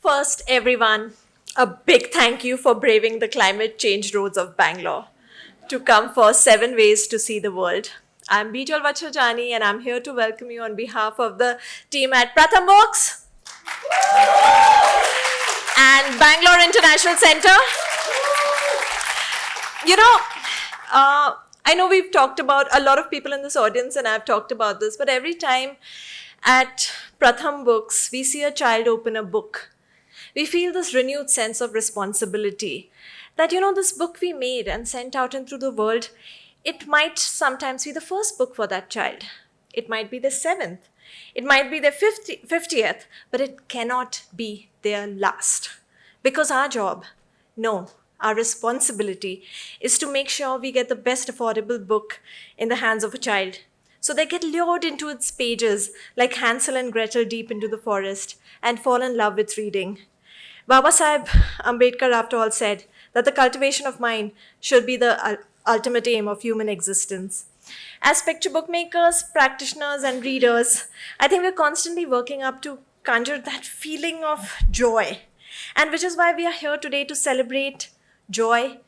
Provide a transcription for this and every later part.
First, everyone, a big thank you for braving the climate change roads of Bangalore to come for 7 ways to see the world. I'm Bijal Vachajani and I'm here to welcome you on behalf of the team at Pratham Books and Bangalore International Center. You know, I know we've talked about a lot of people in this audience and I've talked about this, but every time at Pratham Books, we see a child open a book. We feel this renewed sense of responsibility that, this book we made and sent out into the world, it might sometimes be the first book for that child. It might be the seventh. It might be their 50th, but it cannot be their last. Because our job, no, our responsibility is to make sure we get the best affordable book in the hands of a child. So they get lured into its pages like Hansel and Gretel deep into the forest and fall in love with reading. Baba Sahib Ambedkar, after all, said that the cultivation of mind should be the ultimate aim of human existence. As picture bookmakers, practitioners, and readers, I think we're constantly working up to conjure that feeling of joy. And which is why we are here today to celebrate joy,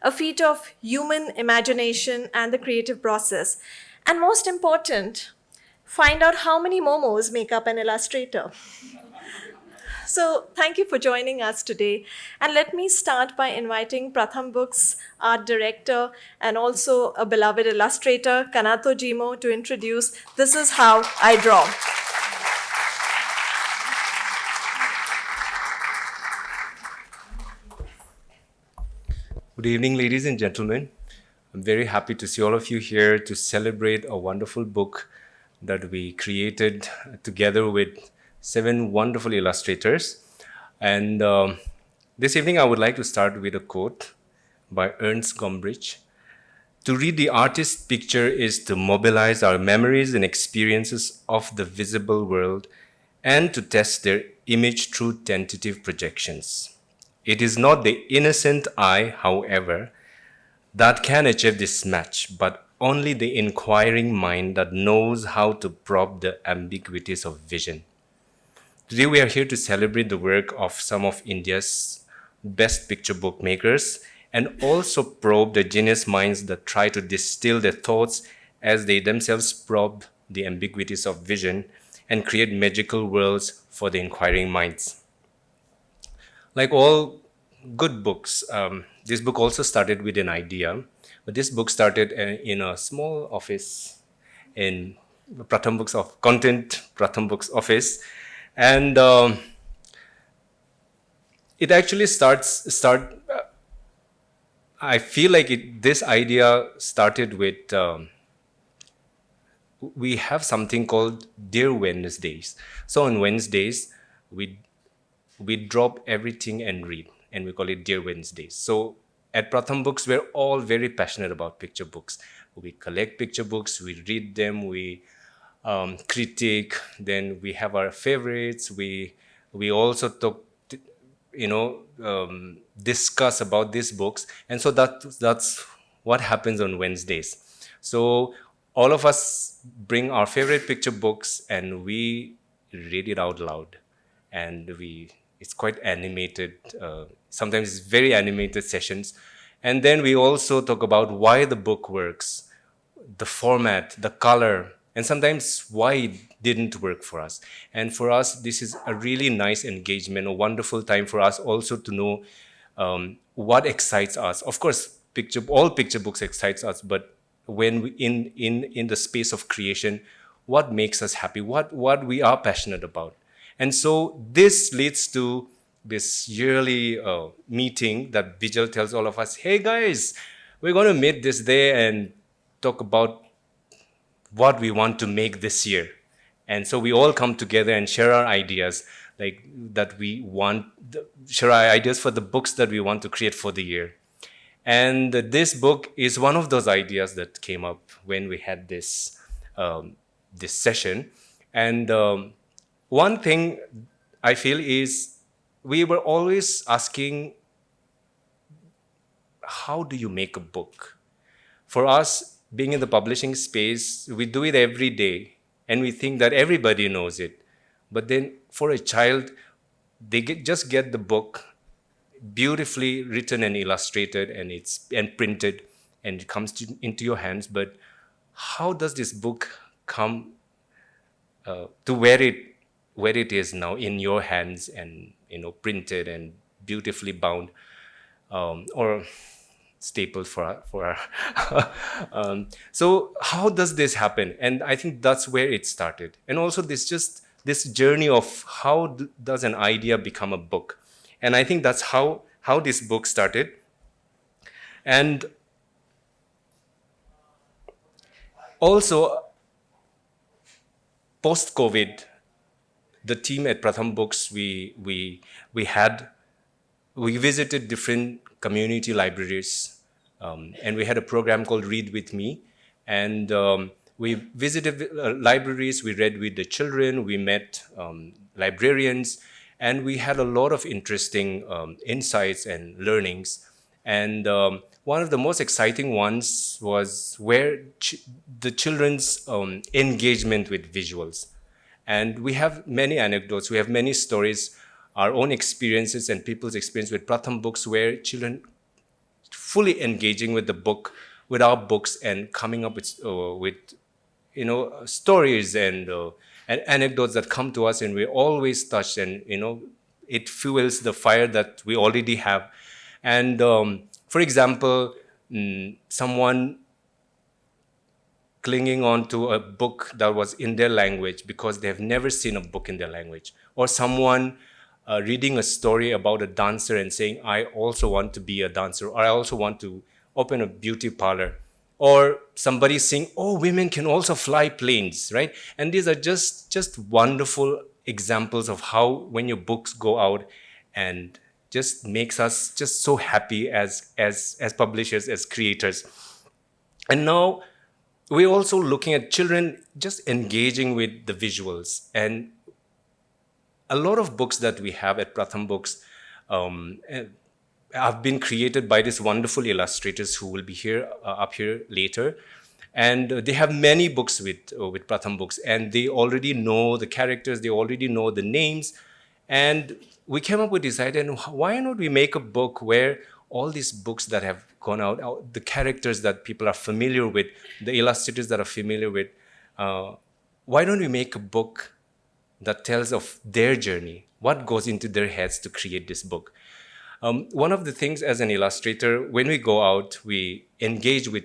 a feat of human imagination and the creative process. And most important, find out how many momos make up an illustrator. So thank you for joining us today. And let me start by inviting Pratham Books art director and also a beloved illustrator, Kanato Jimo, to introduce This Is How I Draw. Good evening, ladies and gentlemen. I'm very happy to see all of you here to celebrate a wonderful book that we created together with 7 wonderful illustrators. And this evening, I would like to start with a quote by Ernst Gombrich. To read the artist's picture is to mobilize our memories and experiences of the visible world and to test their image through tentative projections. It is not the innocent eye, however, that can achieve this match, but only the inquiring mind that knows how to probe the ambiguities of vision. Today we are here to celebrate the work of some of India's best picture bookmakers and also probe the genius minds that try to distill their thoughts as they themselves probe the ambiguities of vision and create magical worlds for the inquiring minds. Like all good books, this book also started with an idea, but this book started in a small office in Pratham Books of Content Pratham Books office, and it actually I feel like this idea started with we have something called Dear Wednesdays. So on Wednesdays we drop everything and read, and we call it Dear Wednesdays. So at Pratham Books, we're all very passionate about picture books. We collect picture books, we read them, we critique, then we have our favorites. We also discuss about these books, and so that's what happens on Wednesdays. So all of us bring our favorite picture books and we read it out loud, and it's quite animated. Sometimes it's very animated sessions. And then we also talk about why the book works, the format, the color, and sometimes why it didn't work for us. And for us, this is a really nice engagement, a wonderful time for us also to know what excites us. Of course, all picture books excites us, but when we, in the space of creation, what makes us happy, what we are passionate about. And so this leads to this yearly meeting that Bijal tells all of us, hey guys, we're going to meet this day and talk about what we want to make this year. And so we all come together and share our ideas, like that share our ideas for the books that we want to create for the year. And this book is one of those ideas that came up when we had this session. And one thing I feel is we were always asking, how do you make a book? For us, being in the publishing space, we do it every day and we think that everybody knows it. But then for a child, just get the book beautifully written and illustrated, and printed, and it comes into your hands. But how does this book come to where it is now in your hands, and printed and beautifully bound, or stapled so how does this happen? And I think that's where it started. And also this journey of how does an idea become a book. And I think that's how this book started. And also, post COVID, the team at Pratham Books, we visited different community libraries, and we had a program called Read With Me. And we visited libraries, we read with the children, we met librarians, and we had a lot of interesting insights and learnings. And one of the most exciting ones was where the children's engagement with visuals. And we have many anecdotes, we have many stories, our own experiences and people's experience with Pratham Books, where children fully engaging with the book, with our books, and coming up with stories and anecdotes that come to us, and we're always touched, and it fuels the fire that we already have. And for example, someone clinging on to a book that was in their language because they have never seen a book in their language, or someone reading a story about a dancer and saying, I also want to be a dancer, or I also want to open a beauty parlor, or somebody saying, oh, women can also fly planes, right? And these are just wonderful examples of how when your books go out and just makes us just so happy as publishers, as creators. And now we're also looking at children just engaging with the visuals. And a lot of books that we have at Pratham Books have been created by these wonderful illustrators who will be here up here later. And they have many books with Pratham Books, and they already know the characters, they already know the names. And we came up with this idea, and why not we make a book where all these books that have gone out, the characters that people are familiar with, the illustrators that are familiar with, why don't we make a book that tells of their journey, what goes into their heads to create this book. One of the things as an illustrator, when we go out, we engage with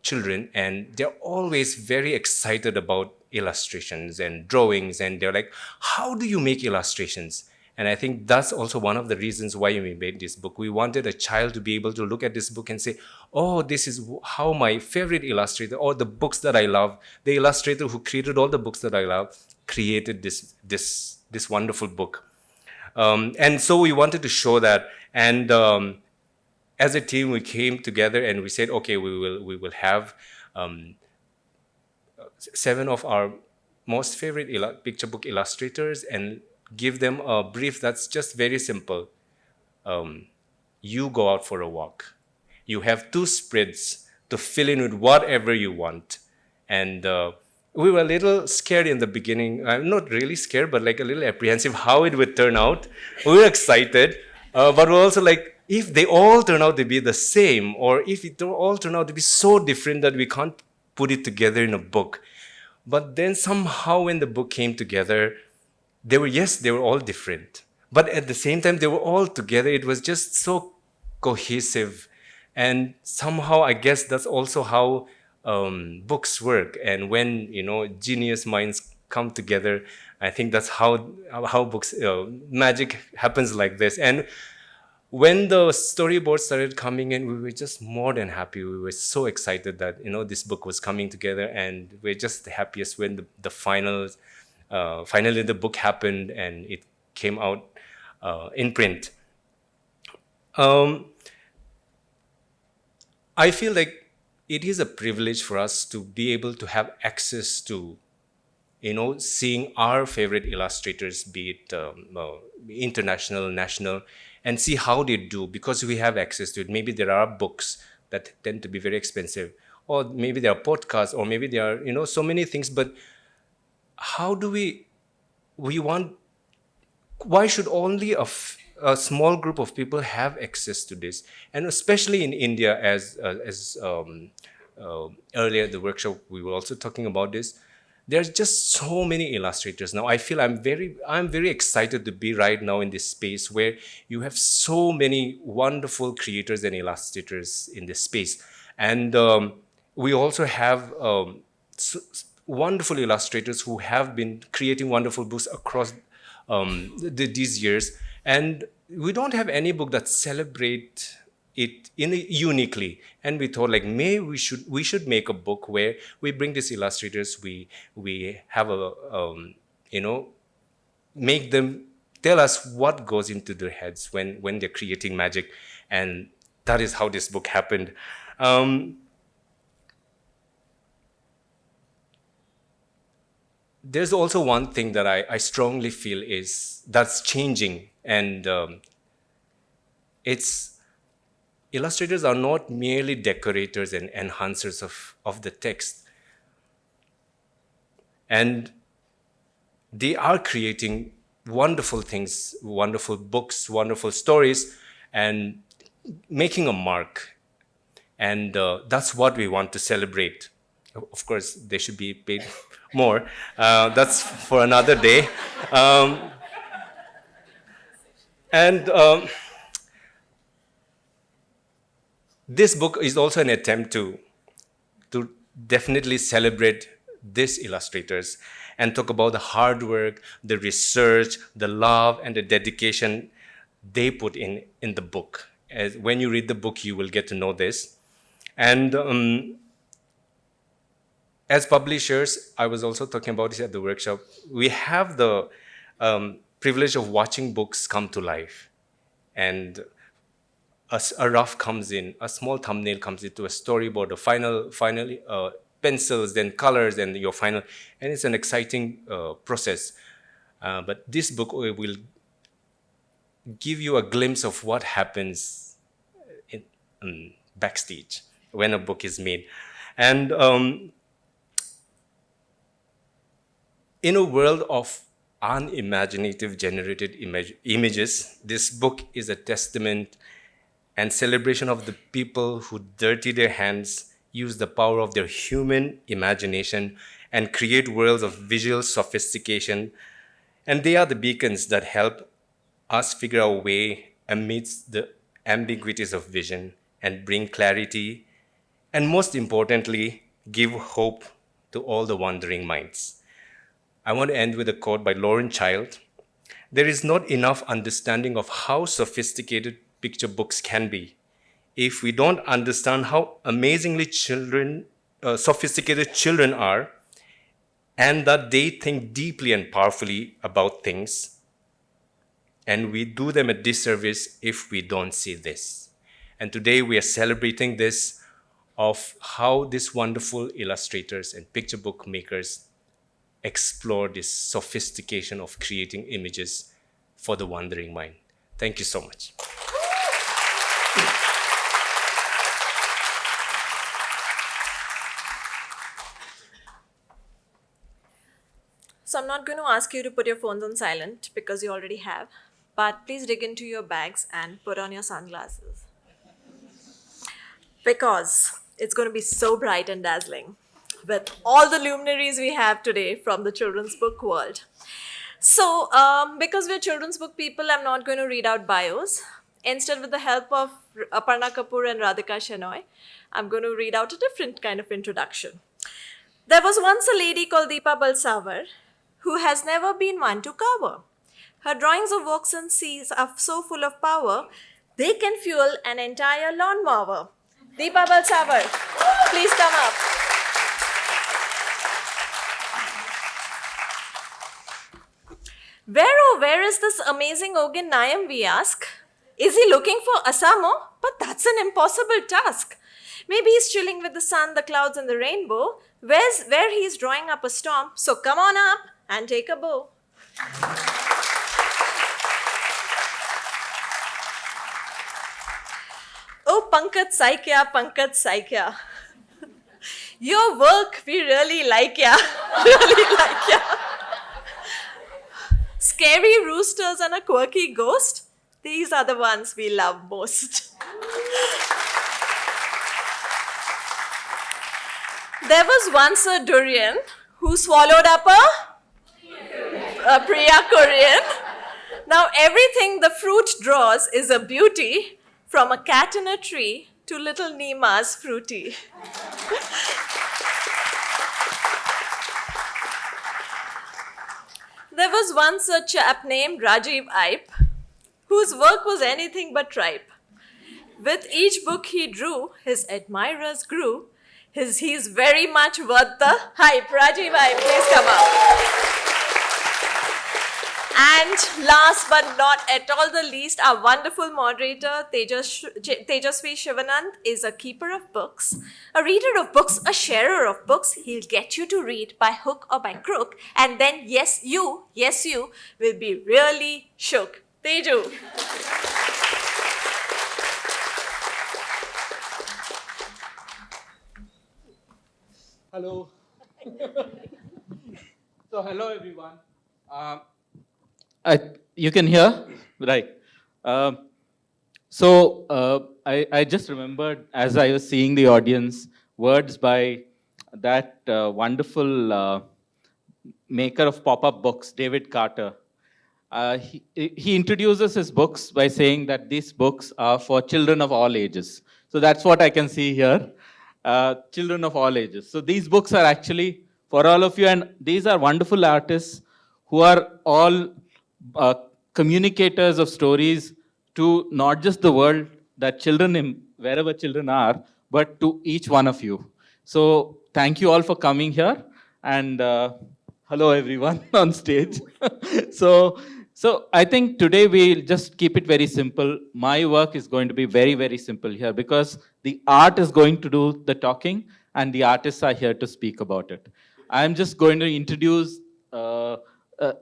children, and they're always very excited about illustrations and drawings, and they're like, how do you make illustrations? And I think that's also one of the reasons why we made this book. We wanted a child to be able to look at this book and say, oh, this is how my favorite illustrator, or the books that I love, the illustrator who created all the books that I love, created this wonderful book. And so we wanted to show that. And as a team, we came together and we said, okay, we will have 7 of our most favorite picture book illustrators and give them a brief that's just very simple. You go out for a walk. You have 2 spreads to fill in with whatever you want. And we were a little scared in the beginning. Not really scared, but like a little apprehensive how it would turn out. We were excited, but we're also like, if they all turn out to be the same, or if it all turn out to be so different that we can't put it together in a book. But then somehow when the book came together, they were all different. But at the same time, they were all together. It was just so cohesive. And somehow, I guess that's also how books work. And when, genius minds come together, I think that's how books, magic happens like this. And when the storyboards started coming in, we were just more than happy. We were so excited that, this book was coming together, and we're just the happiest when the finally the book happened and it came out in print. I feel like it is a privilege for us to be able to have access to, seeing our favorite illustrators, be it international, national, and see how they do, because we have access to it. Maybe there are books that tend to be very expensive, or maybe there are podcasts, or maybe there are, so many things. But how do we want why should only a small group of people have access to this? And especially in India, as earlier in the workshop we were also talking about this. There's just so many illustrators now. I feel I'm very excited to be right now in this space where you have so many wonderful creators and illustrators in this space, and we also have wonderful illustrators who have been creating wonderful books across these years, and we don't have any book that celebrate it uniquely. And we thought, like, we should make a book where we bring these illustrators, we have a make them tell us what goes into their heads when they're creating magic. And that is how this book happened. There's also one thing that I strongly feel is that's changing, and it's illustrators are not merely decorators and enhancers of the text. And they are creating wonderful things, wonderful books, wonderful stories, and making a mark. And that's what we want to celebrate. Of course, they should be paid more. That's for another day. This book is also an attempt to definitely celebrate these illustrators and talk about the hard work, the research, the love, and the dedication they put in the book. As when you read the book, you will get to know this. And as publishers, I was also talking about this at the workshop, we have the privilege of watching books come to life. And a rough comes in, a small thumbnail comes into a storyboard, finally pencils, then colors, and your final, and it's an exciting process. But this book will give you a glimpse of what happens backstage when a book is made. And in a world of unimaginative generated images, this book is a testament and celebration of the people who dirty their hands, use the power of their human imagination, and create worlds of visual sophistication. And they are the beacons that help us figure our way amidst the ambiguities of vision and bring clarity, and most importantly, give hope to all the wandering minds. I want to end with a quote by Lauren Child. There is not enough understanding of how sophisticated picture books can be if we don't understand how amazingly sophisticated children are, and that they think deeply and powerfully about things. And we do them a disservice if we don't see this. And today we are celebrating this, of how these wonderful illustrators and picture book makers explore this sophistication of creating images for the wandering mind. Thank you so much. So I'm not going to ask you to put your phones on silent because you already have, but please dig into your bags and put on your sunglasses, because it's going to be so bright and dazzling with all the luminaries we have today from the children's book world. So because we're children's book people, I'm not going to read out bios. Instead, with the help of Aparna Kapoor and Radhika Shenoy, I'm going to read out a different kind of introduction. There was once a lady called Deepa Balsavar who has never been one to cover. Her drawings of walks and seas are so full of power, they can fuel an entire lawnmower. Deepa Balsavar, please come up. Where, oh, where is this amazing Ogin Nayam, we ask? Is he looking for Asamo? But that's an impossible task. Maybe he's chilling with the sun, the clouds, and the rainbow, where he's drawing up a storm. So come on up and take a bow. Oh, Pankaj Saikya, Pankaj Saikya. Your work, we really like ya. Really like ya. scary roosters and a quirky ghost, these are the ones we love most. There was once a durian who swallowed up a Priya Korean. Now everything the fruit draws is a beauty, from a cat in a tree to little Nima's fruity. There was once a chap named Rajiv Ipe, whose work was anything but ripe. With each book he drew, his admirers grew. He's very much worth the hype. Rajiv Ipe, please come up. And last but not at all the least, our wonderful moderator, Tejasvi Shivanand, is a keeper of books, a reader of books, a sharer of books. He'll get you to read by hook or by crook. And then, yes, you will be really shook. Teju. Hello. So, hello everyone. You can hear? Right. I just remembered as I was seeing the audience, words by that wonderful maker of pop-up books, David Carter. He introduces his books by saying that these books are for children of all ages. So that's what I can see here, children of all ages. So these books are actually for all of you, and these are wonderful artists who are all communicators of stories to not just the world that children, wherever children are, but to each one of you. So thank you all for coming here, and hello everyone on stage. So I think today we'll just keep it very simple. My work is going to be very, very simple here because the art is going to do the talking and the artists are here to speak about it. I'm just going to introduce a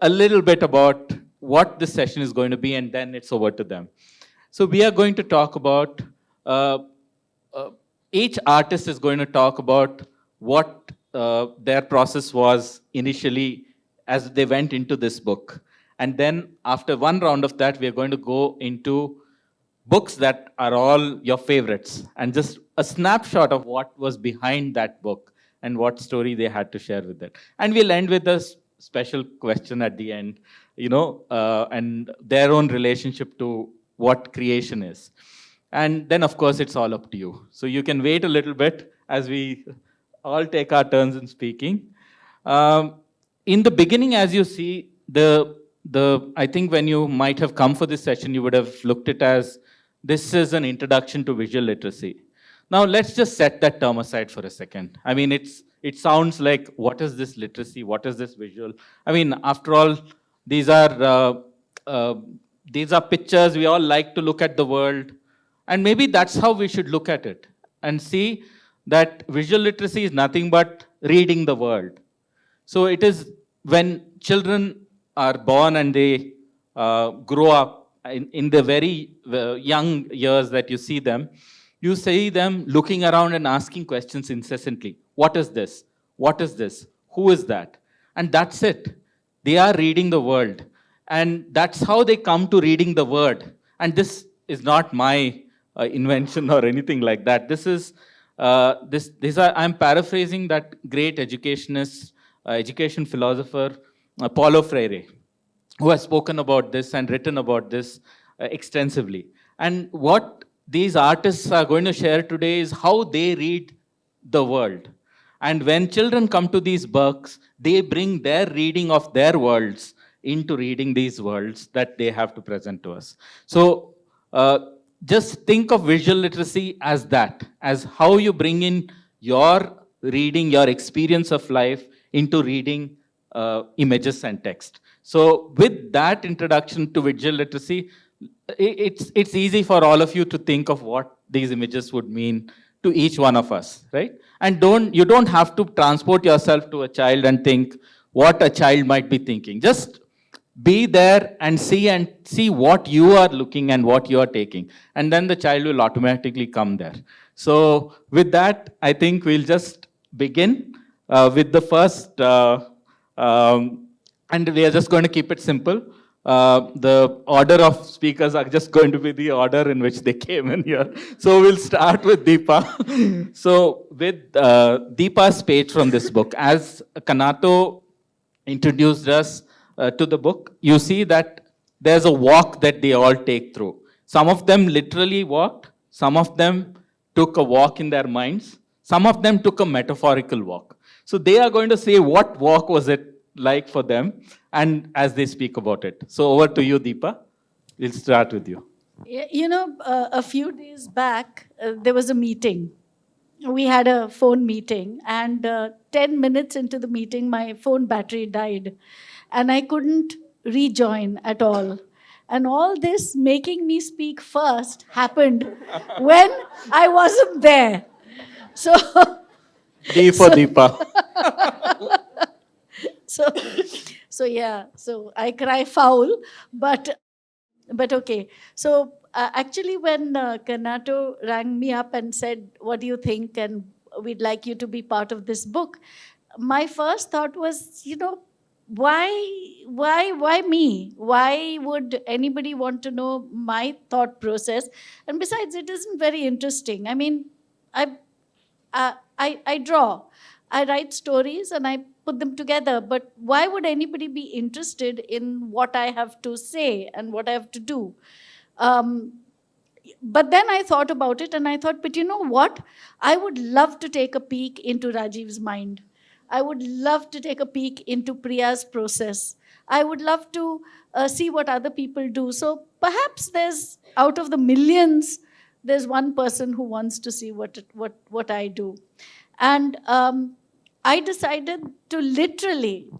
little bit about what this session is going to be, and then it's over to them. So we are going to talk about, each artist is going to talk about what their process was initially as they went into this book. And then after one round of that, we are going to go into books that are all your favorites and just a snapshot of what was behind that book and what story they had to share with it. And we'll end with a special question at the end, and their own relationship to what creation is. And then, of course, it's all up to you. So you can wait a little bit as we all take our turns in speaking. In the beginning, as you see, I think when you might have come for this session, you would have looked at it as this is an introduction to visual literacy. Now, let's just set that term aside for a second. I mean, it sounds like, what is this literacy? What is this visual? I mean, after all, these are pictures. We all like to look at the world. And maybe that's how we should look at it and see that visual literacy is nothing but reading the world. So it is when children are born and they grow up in the very young years that you see them looking around and asking questions incessantly. What is this? What is this? Who is that? And that's it. They are reading the world. And that's how they come to reading the word. And this is not my invention or anything like that. This is, I'm paraphrasing that great educationist, education philosopher, Paulo Freire, who has spoken about this and written about this extensively. And what these artists are going to share today is how they read the world. And when children come to these books, they bring their reading of their worlds into reading these worlds that they have to present to us. So just think of visual literacy as that, as how you bring in your reading, your experience of life into reading images and text. So with that introduction to visual literacy, it's easy for all of you to think of what these images would mean to each one of us, right? And you don't have to transport yourself to a child and think what a child might be thinking. Just be there and see what you are looking and what you are taking. And then the child will automatically come there. So with that, I think we'll just begin with the first And we are just going to keep it simple. The order of speakers are just going to be the order in which they came in here. So we'll start with Deepa. So with Deepa's page from this book, as Kanato introduced us to the book, you see that there's a walk that they all take through. Some of them literally walked, some of them took a walk in their minds, some of them took a metaphorical walk. So they are going to say what walk was it like for them and as they speak about it. So over to you, Deepa. We'll start with you. A few days back, there was a meeting. We had a phone meeting, and 10 minutes into the meeting, my phone battery died, and I couldn't rejoin at all. And all this making me speak first happened when I wasn't there. So, D for Deepa. so, so I cry foul, but okay. So actually, when Kanato rang me up and said, "What do you think?" and we'd like you to be part of this book, my first thought was, why me? Why would anybody want to know my thought process? And besides, it isn't very interesting. I mean, I draw, I write stories, and I put them together. But why would anybody be interested in what I have to say and what I have to do? But then I thought about it, and I thought, but you know what? I would love to take a peek into Rajiv's mind. I would love to take a peek into Priya's process. I would love to see what other people do. So perhaps there's, out of the millions, there's one person who wants to see what I do. And I decided to literally,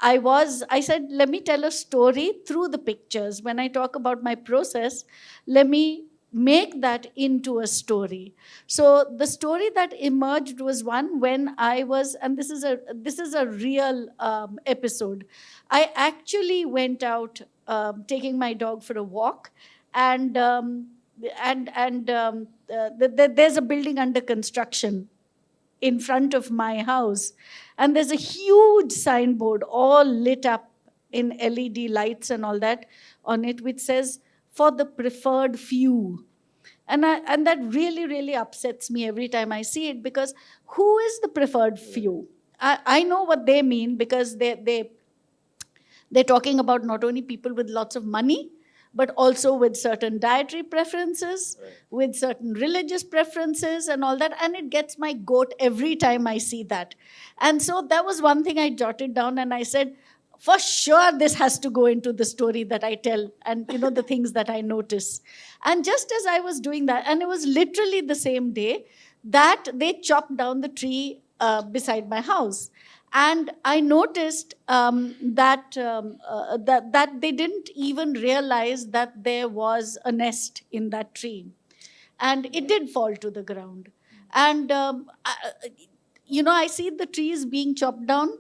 I said, let me tell a story through the pictures. When I talk about my process, let me make that into a story. So the story that emerged was one when I was, and this is a real episode. I actually went out taking my dog for a walk, and there's a building under construction in front of my house, and there's a huge signboard all lit up in LED lights and all that on it, which says, "For the preferred few." And that really, really upsets me every time I see it, because who is the preferred few? I know what they mean, because they're talking about not only people with lots of money, but also with certain dietary preferences, right, with certain religious preferences and all that. And it gets my goat every time I see that. And so that was one thing I jotted down, and I said, for sure, this has to go into the story that I tell, and the things that I notice. And just as I was doing that, and it was literally the same day that they chopped down the tree beside my house. And I noticed that they didn't even realize that there was a nest in that tree. And it did fall to the ground. And, I see the trees being chopped down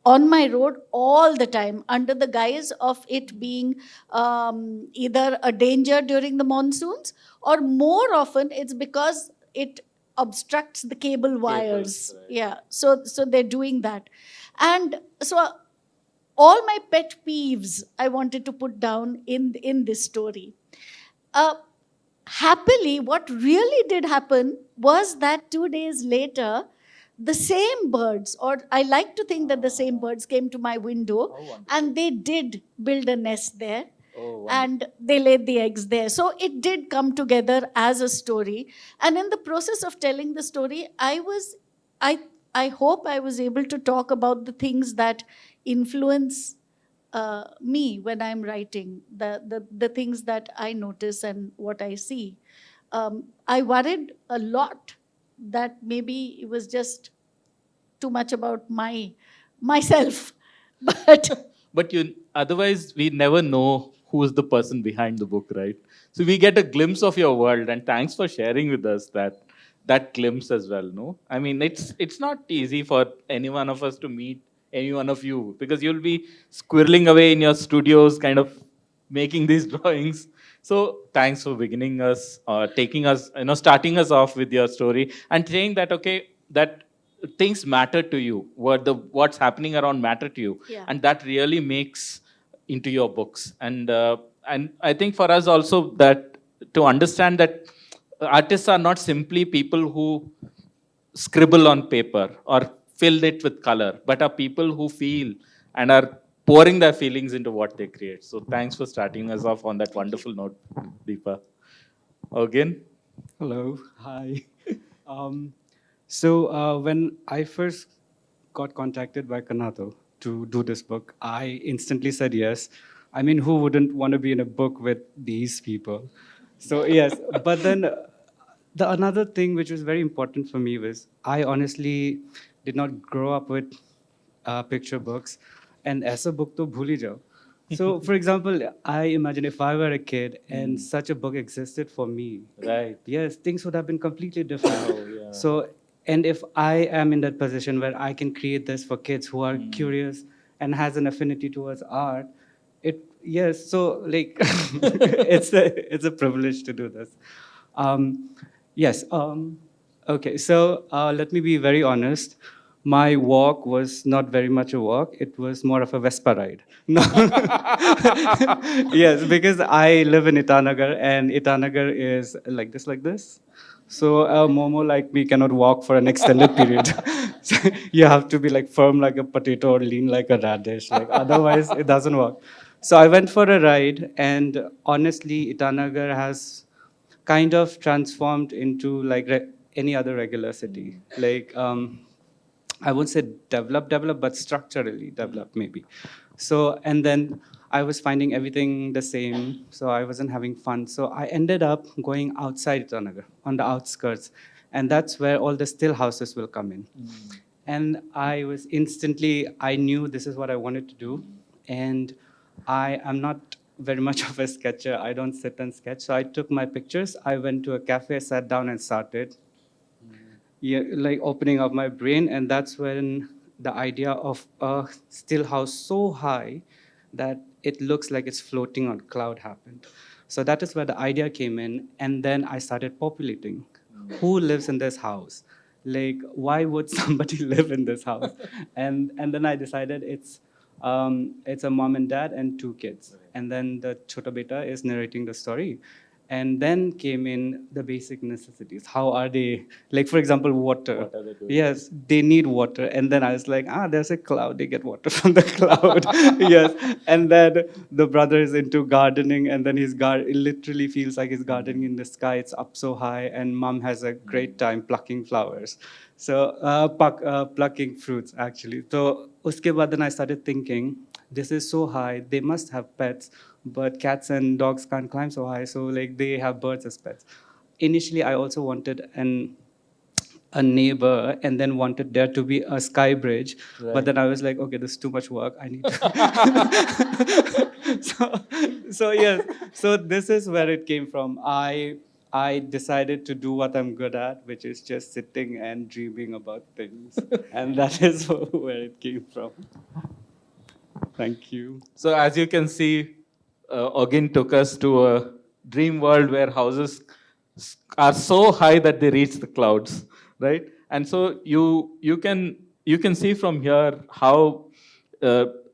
on my road all the time, under the guise of it being either a danger during the monsoons, or more often it's because it obstructs the cable wires. Right. Yeah, so they're doing that. And so all my pet peeves I wanted to put down in this story. Happily, what really did happen was that 2 days later, the same birds, or I like to think that the same birds, came to my window, and they did build a nest there. And they laid the eggs there. So it did come together as a story. And in the process of telling the story, I hope I was able to talk about the things that influence me when I'm writing, the things that I notice and what I see. I worried a lot that maybe it was just too much about myself. But otherwise, we never know who's the person behind the book, right? So we get a glimpse of your world, and thanks for sharing with us that glimpse as well. No, I mean, it's not easy for any one of us to meet any one of you, because you'll be squirreling away in your studios, kind of making these drawings. So thanks for taking us, starting us off with your story and saying that, okay, that things matter to you, what's happening around matter to you, Yeah. and that really makes into your books. And I think for us also, that to understand that artists are not simply people who scribble on paper or fill it with color, but are people who feel and are pouring their feelings into what they create. So thanks for starting us off on that wonderful note, Deepa. Again. Hello, hi. Um, so when I first got contacted by Kanato to do this book, I instantly said yes. I mean, who wouldn't want to be in a book with these people? So yes, but then the another thing which was very important for me was I honestly did not grow up with picture books, and ऐसा book तो भूल ही जाओ. So, for example, I imagine if I were a kid and such a book existed for me, Right. yes, things would have been completely different. Oh, yeah. So, and if I am in that position where I can create this for kids who are curious and has an affinity towards art, it yes. So, like, it's a privilege to do this. Yes. Okay. So let me be very honest. My walk was not very much a walk. It was more of a Vespa ride. No. Yes, because I live in Itanagar, and Itanagar is like this. So a Momo like me cannot walk for an extended period. So you have to be like firm like a potato or lean like a radish. Like otherwise, it doesn't work. So I went for a ride, and honestly, Itanagar has kind of transformed into like any other regular city. Like I won't say develop, but structurally developed maybe. So, and then I was finding everything the same, so I wasn't having fun. So I ended up going outside Itanagar, on the outskirts, and that's where all the still houses will come in. And I knew this is what I wanted to do, and I am not very much of a sketcher. I don't sit and sketch. So I took my pictures, I went to a cafe, sat down and started like opening up my brain, and that's when the idea of a still house so high that it looks like it's floating on cloud happened. So that is where the idea came in, and then I started populating. Who lives in this house? Like, why would somebody live in this house? And then I decided it's a mom and dad and two kids, and then the chota beta is narrating the story. And then came in the basic necessities. How are they? Like, for example, water. What are they doing? Yes, they need water. And then I was like, there's a cloud. They get water from the cloud. Yes. And then the brother is into gardening, and then it literally feels like he's gardening in the sky. It's up so high, and mom has a great time plucking flowers. So, plucking fruits, actually. So, uske baad then I started thinking, this is so high, they must have pets, but cats and dogs can't climb so high, so like they have birds as pets. Initially, I also wanted a neighbor, and then wanted there to be a sky bridge. Right. But then I was like, okay, this is too much work. I need to. So yes. So this is where it came from. I decided to do what I'm good at, which is just sitting and dreaming about things, and that is where it came from. Thank you. So as you can see, Ogin took us to a dream world where houses are so high that they reach the clouds, right? And so you can see from here how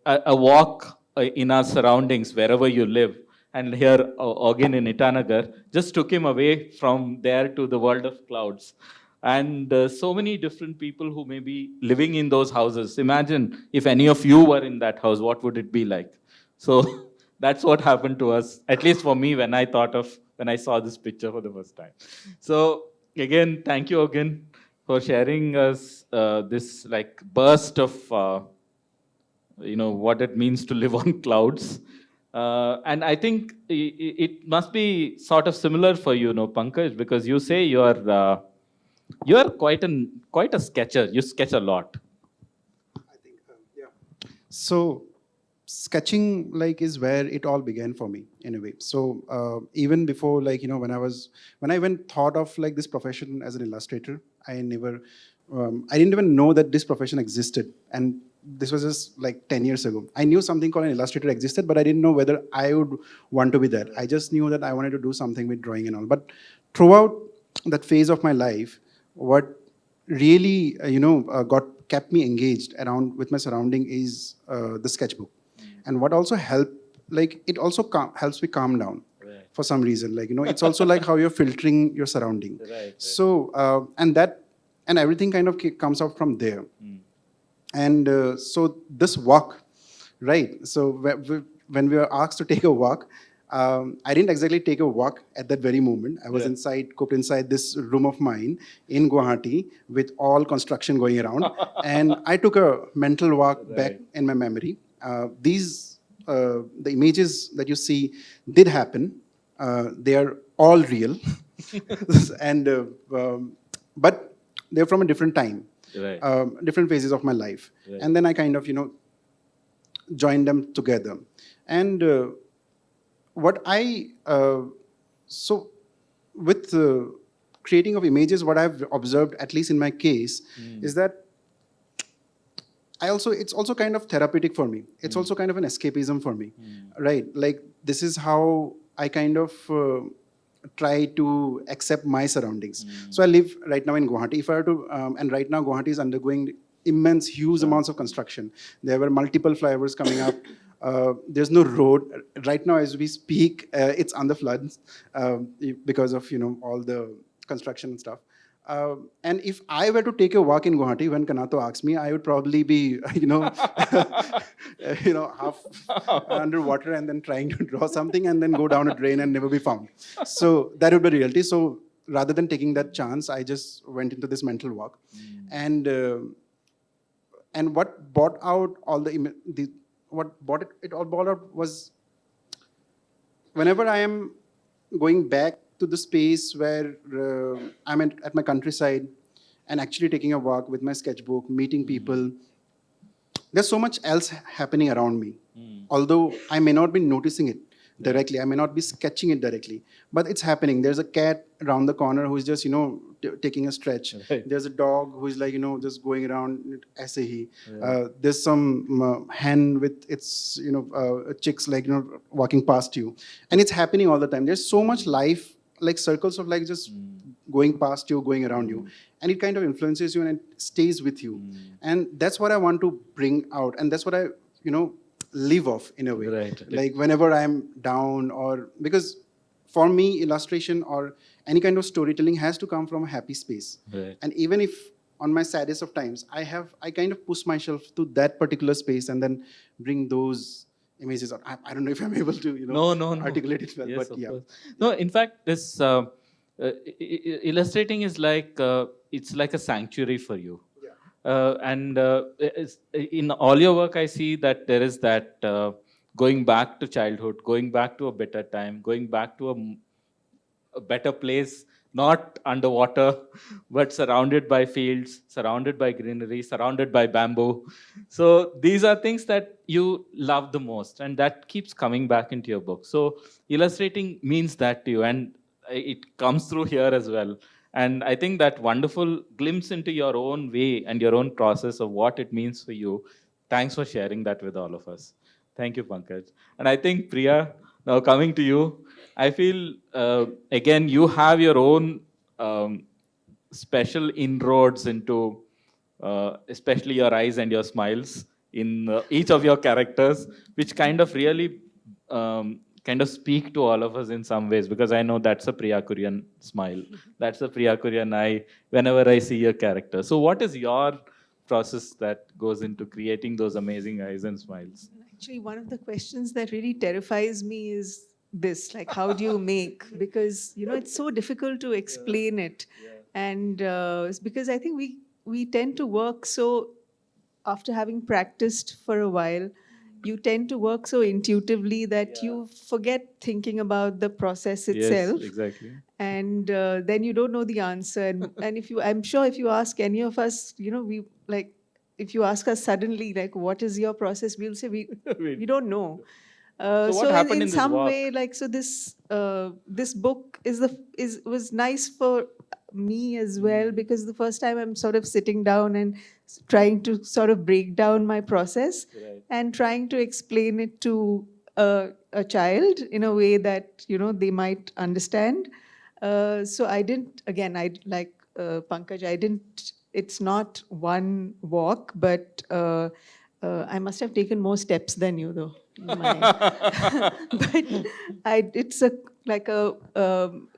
a walk in our surroundings, wherever you live, and here Ogin in Itanagar just took him away from there to the world of clouds. And so many different people who may be living in those houses. Imagine if any of you were in that house, what would it be like? So that's what happened to us, at least for me, when I saw this picture for the first time. So again, thank you again for sharing us this like burst of what it means to live on clouds. And I think it must be sort of similar for you, Pankaj, because you say you're quite a sketcher. You sketch a lot. I think, yeah. So, sketching like is where it all began for me in a way. So even before when I even thought of like this profession as an illustrator, I didn't even know that this profession existed, and this was just like 10 years ago. I knew something called an illustrator existed, but I didn't know whether I would want to be there. I just knew that I wanted to do something with drawing and all. But throughout that phase of my life, what really, kept me engaged around with my surrounding is the sketchbook. And what also helped, like, it also helps me calm down for some reason. Like, it's also like how you're filtering your surrounding. So, and everything kind of comes out from there. And so this walk, right? So when we were asked to take a walk, I didn't exactly take a walk at that very moment. I was cooped inside this room of mine in Guwahati with all construction going around. And I took a mental walk back in my memory. The images that you see did happen. They are all real. And, but they're from a different time. Different phases of my life. And then I kind of, joined them together. And so with creating of images, what I've observed, at least in my case, is that it's also kind of therapeutic for me. It's also kind of an escapism for me, right? Like, this is how I kind of try to accept my surroundings. So I live right now in Guwahati. If I were to, and right now Guwahati is undergoing immense, huge amounts of construction. There were multiple flyovers coming up. There's no road. Right now, as we speak, it's under floods because of, all the construction and stuff. And if I were to take a walk in Guwahati, when Kanato asks me, I would probably be, half underwater and then trying to draw something and then go down a drain and never be found. So that would be reality. So rather than taking that chance, I just went into this mental walk. And what brought out all it all brought out was, whenever I am going back to the space where I'm at my countryside and actually taking a walk with my sketchbook, meeting people, there's so much else happening around me. Although I may not be noticing it directly, I may not be sketching it directly, but it's happening. There's a cat around the corner who's just, taking a stretch. There's a dog who's like, just going around aise hi. There's some hen with its, chicks like, walking past you. And it's happening all the time. There's so much life, like circles of like just going past you, going around you. And it kind of influences you and it stays with you. And that's what I want to bring out. And that's what I, live off in a way. Like whenever I'm down, or because for me, illustration or any kind of storytelling has to come from a happy space. And even if on my saddest of times, I kind of push myself to that particular space and then bring those images out. I don't know if I'm able to, articulate it well, Yes, but yeah. course. No, in fact, this illustrating is like, it's like a sanctuary for you. And in all your work, I see that there is that going back to childhood, going back to a better time, going back to a better place, not underwater, but surrounded by fields, surrounded by greenery, surrounded by bamboo. So these are things that you love the most, and that keeps coming back into your book. So illustrating means that to you, and it comes through here as well. And I think that wonderful glimpse into your own way and your own process of what it means for you. Thanks for sharing that with all of us. Thank you, Pankaj. And I think, Priya, now coming to you, I feel, again, you have your own special inroads into, especially your eyes and your smiles in each of your characters, which kind of really kind of speak to all of us in some ways, because I know that's a Priya Kurian smile. That's a Priya Kurian eye whenever I see a character. So what is your process that goes into creating those amazing eyes and smiles? Actually, one of the questions that really terrifies me is this, like, how do you make? Because, it's so difficult to explain it. And it's because I think we tend to work so, after having practiced for a while, you tend to work so intuitively that you forget thinking about the process itself. Yes, exactly. And then you don't know the answer. And I'm sure if you ask any of us, if you ask us suddenly, like, what is your process? We'll say we don't know. So what happened in this some walk? way, this book was nice for me as well, because the first time I'm sort of sitting down and trying to sort of break down my process and trying to explain it to a child in a way that they might understand. So I didn't, again, like Pankaj, I didn't it's not one walk, but I must have taken more steps than you, though. But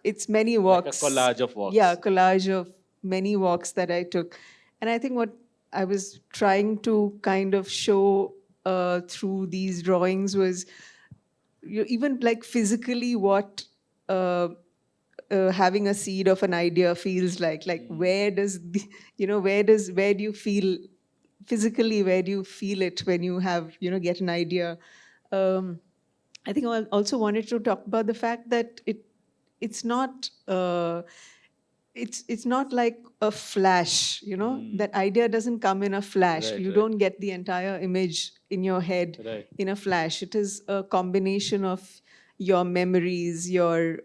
it's many walks. collage of walks. Yeah, collage of many walks that I took. And I think what I was trying to kind of show through these drawings was even like physically what having a seed of an idea feels like where does where do you feel physically, where do you feel it when you have get an idea. I think I also wanted to talk about the fact that it's not it's not like a flash, that idea doesn't come in a flash. Right, You right. don't get the entire image in your head Right. in a flash. It is a combination of your memories, your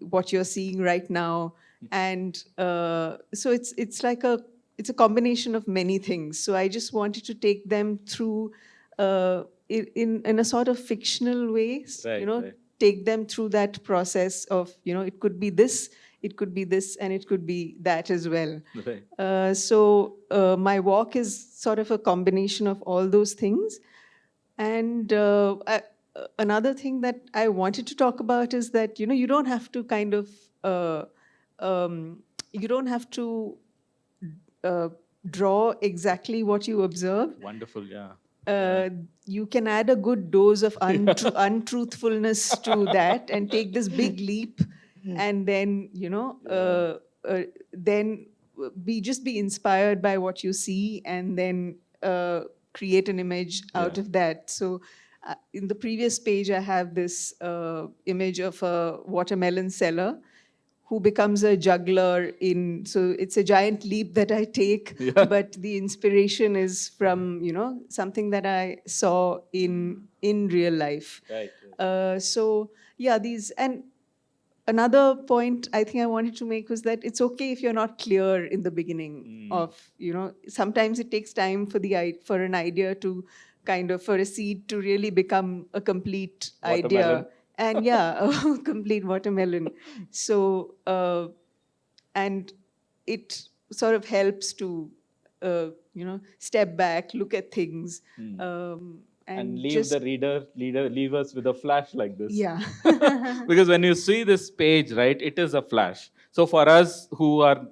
what you're seeing right now, and so it's a combination of many things. So I just wanted to take them through in a sort of fictional way, Right, right. take them through that process of it could be this, it could be this, and it could be that as well. Right. So my walk is sort of a combination of all those things. And another thing that I wanted to talk about is that you don't have to kind of you don't have to draw exactly what you observe. Wonderful, yeah. You can add a good dose of untruthfulness to that and take this big leap, and then then be inspired by what you see, and then create an image out Yeah. of that. So in the previous page, I have this image of a watermelon seller who becomes a juggler so it's a giant leap that I take, but the inspiration is from something that I saw in real life. Right. So yeah, and another point I think I wanted to make was that it's okay if you're not clear in the beginning of sometimes it takes time for an idea to for a seed to really become a complete idea. Watermelon. And yeah, a complete watermelon. So, and it sort of helps to, step back, look at things, And leave just, the leave us with a flash like this. yeah. Because when you see this page, right, it is a flash. So for us who are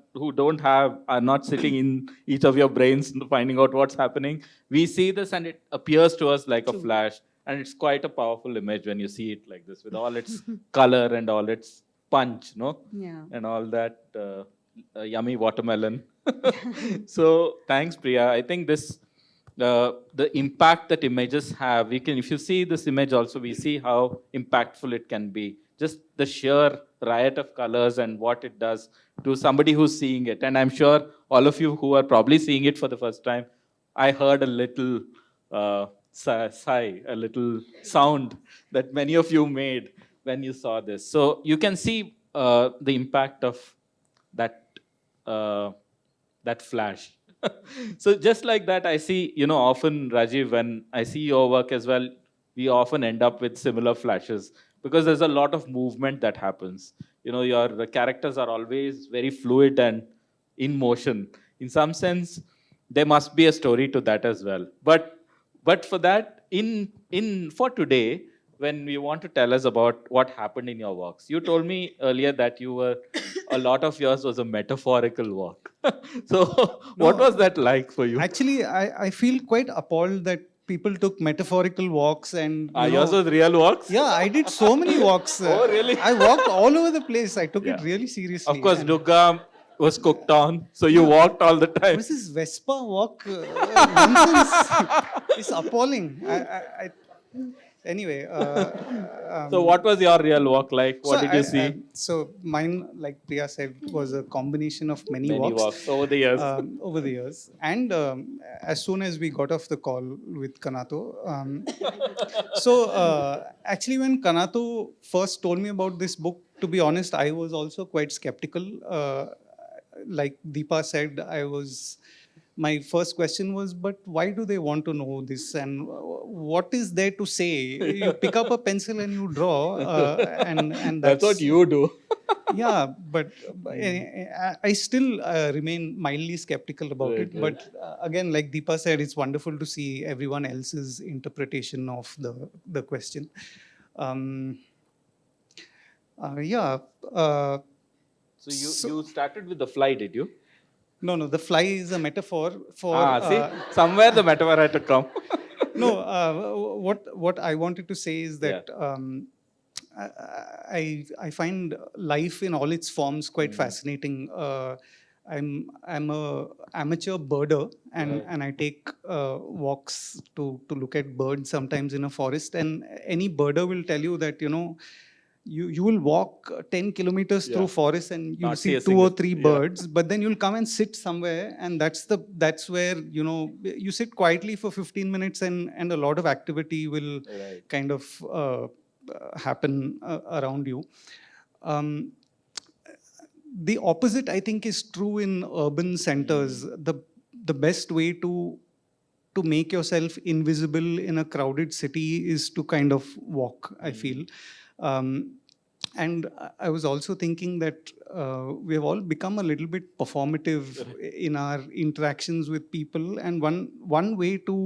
not sitting in each of your brains finding out what's happening, we see this and it appears to us like a flash. And it's quite a powerful image when you see it like this, with all its color and all its punch, no? Yeah. And all that yummy watermelon. So thanks, Priya. I think this the impact that images have. If you see this image also, we see how impactful it can be. Just the sheer riot of colors and what it does to somebody who's seeing it. And I'm sure all of you who are probably seeing it for the first time, I heard a little sigh, a little sound that many of you made when you saw this. So you can see the impact of that that flash. So just like that, I see, often, Rajiv, when I see your work as well, we often end up with similar flashes because there's a lot of movement that happens. Your characters are always very fluid and in motion. In some sense, there must be a story to that as well. But for that, for today, when we want to tell us about what happened in your works, you told me earlier that a lot of yours was a metaphorical walk. So what was that like for you? Actually, I feel quite appalled that people took metaphorical walks and Yours was real walks? yeah, I did so many walks. Oh, really? I walked all over the place. I took Yeah. it really seriously. Of course, And Dugga was cooked on, so you walked all the time. what's this Vespa walk? Nonsense. It's appalling. Anyway. So what was your real walk like? What did you see? So mine, like Priya said, was a combination of many Many walks. walks over the years. Over the years. And as soon as we got off the call with Kanato, actually when Kanato first told me about this book, to be honest, I was also quite skeptical. Like Deepa said, my first question was, but why do they want to know this? And what is there to say? You pick up a pencil and you draw. And That's what you do. Yeah, but I still remain mildly skeptical about Right, it. right. But again, like Deepa said, it's wonderful to see everyone else's interpretation of the question. Um, yeah. So you started with the fly, did you? No, the fly is a metaphor for. See, somewhere the metaphor had to come. No, what I wanted to say is Yeah. that I find life in all its forms quite fascinating. I'm a amateur birder, and I take walks to look at birds sometimes in a forest. And any birder will tell you that you will walk 10 kilometers through forest and you'll Not see see a two or single- three yeah. birds, but then you'll come and sit somewhere, and that's where you sit quietly for 15 minutes, and a lot of activity will Right. kind of happen around you. Um, the opposite, I think, is true in urban centers. The best way to make yourself invisible in a crowded city is to kind of walk, I feel. And I was also thinking that we have all become a little bit performative in our interactions with people, and one way to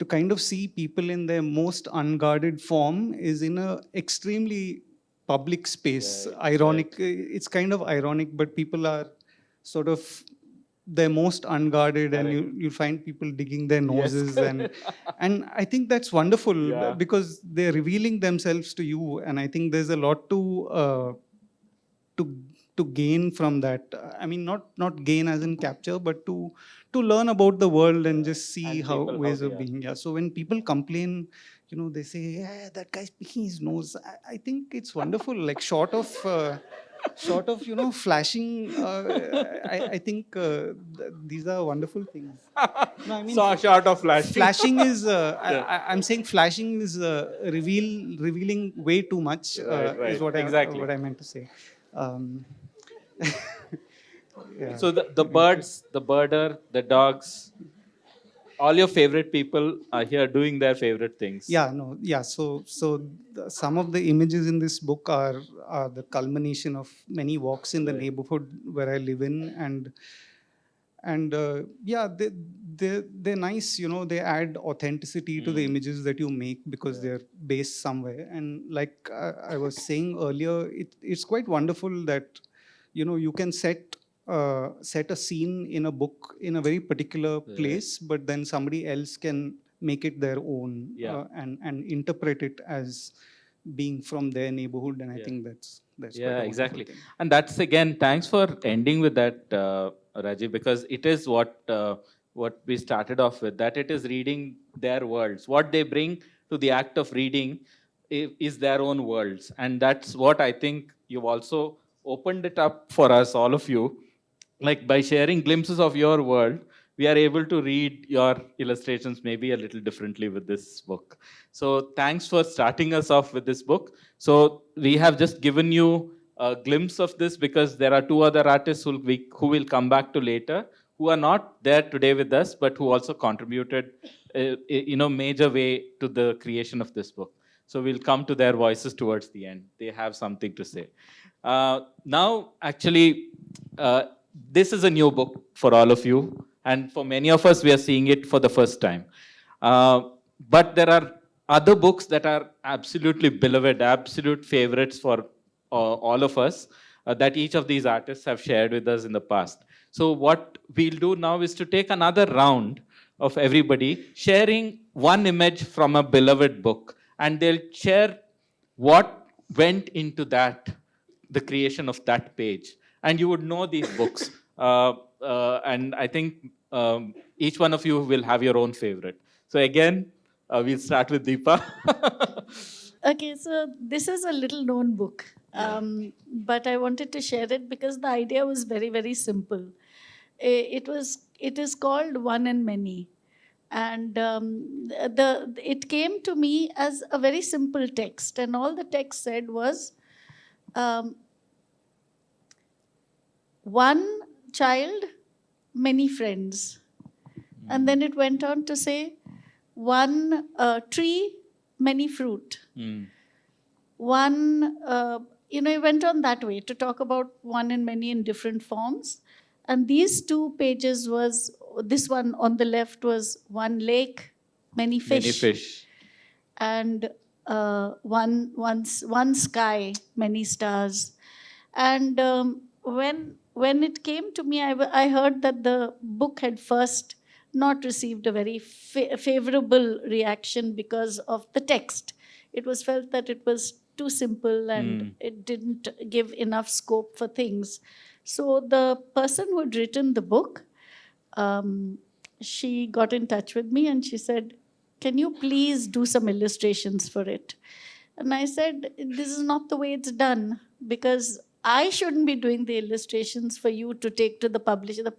kind of see people in their most unguarded form is in a extremely public space. Ironic, it's kind of ironic, but people are sort of their most unguarded, and you find people digging their noses, and I think that's wonderful Yeah. because they're revealing themselves to you, and I think there's a lot to gain from that. I mean, not gain as in capture, but to learn about the world and just see And how people, how ways they of are. being. Yeah. So when people complain, they say, "Yeah, that guy's picking his nose." I think it's wonderful. Like short of flashing. I think these are wonderful things. No, I mean, Saw short of flashing. flashing is. I'm saying flashing is revealing way too much. Right. Is what Exactly. what I meant to say. Yeah. So the birds, the birder, the dogs, all your favorite people are here doing their favorite things. Yeah, no, yeah. So some of the images in this book are the culmination of many walks in the neighborhood where I live in, and yeah, they're nice. They add authenticity to the images that you make because they're based somewhere. And like I was saying earlier, it's quite wonderful that you can set a scene in a book in a very particular place, but then somebody else can make it their own and interpret it as being from their neighborhood. And I think that's quite a Yeah, wonderful exactly. thing. And that's again, thanks for ending with that, Rajiv, because it is what we started off with, that it is reading their worlds. What they bring to the act of reading is their own worlds. And that's what I think you've also opened it up for us, all of you. Like by sharing glimpses of your world, we are able to read your illustrations maybe a little differently with this book. So thanks for starting us off with this book. So we have just given you a glimpse of this because there are two other artists who will come back to later, who are not there today with us, but who also contributed in a major way to the creation of this book. So we'll come to their voices towards the end. They have something to say. Now, actually, this is a new book for all of you. And for many of us, we are seeing it for the first time. But there are other books that are absolutely beloved, absolute favorites for all of us that each of these artists have shared with us in the past. So what we'll do now is to take another round of everybody sharing one image from a beloved book. And they'll share what went into that, the creation of that page. And you would know these books. And I think each one of you will have your own favorite. So again, we'll start with Deepa. Okay, so this is a little known book, but I wanted to share it because the idea was very, very simple. It is called One and Many, and it came to me as a very simple text, and all the text said was, one child, many friends, and then it went on to say, one tree, many fruit. One it went on that way to talk about one and many in different forms. And these 2 pages was, this one on the left was one lake, many fish. Many fish. And one sky, many stars. And when it came to me, I heard that the book had first not received a very favorable reaction because of the text. It was felt that it was too simple and it didn't give enough scope for things. So the person who had written the book, she got in touch with me and she said, "Can you please do some illustrations for it?" And I said, "This is not the way it's done, because I shouldn't be doing the illustrations for you to take to the publisher.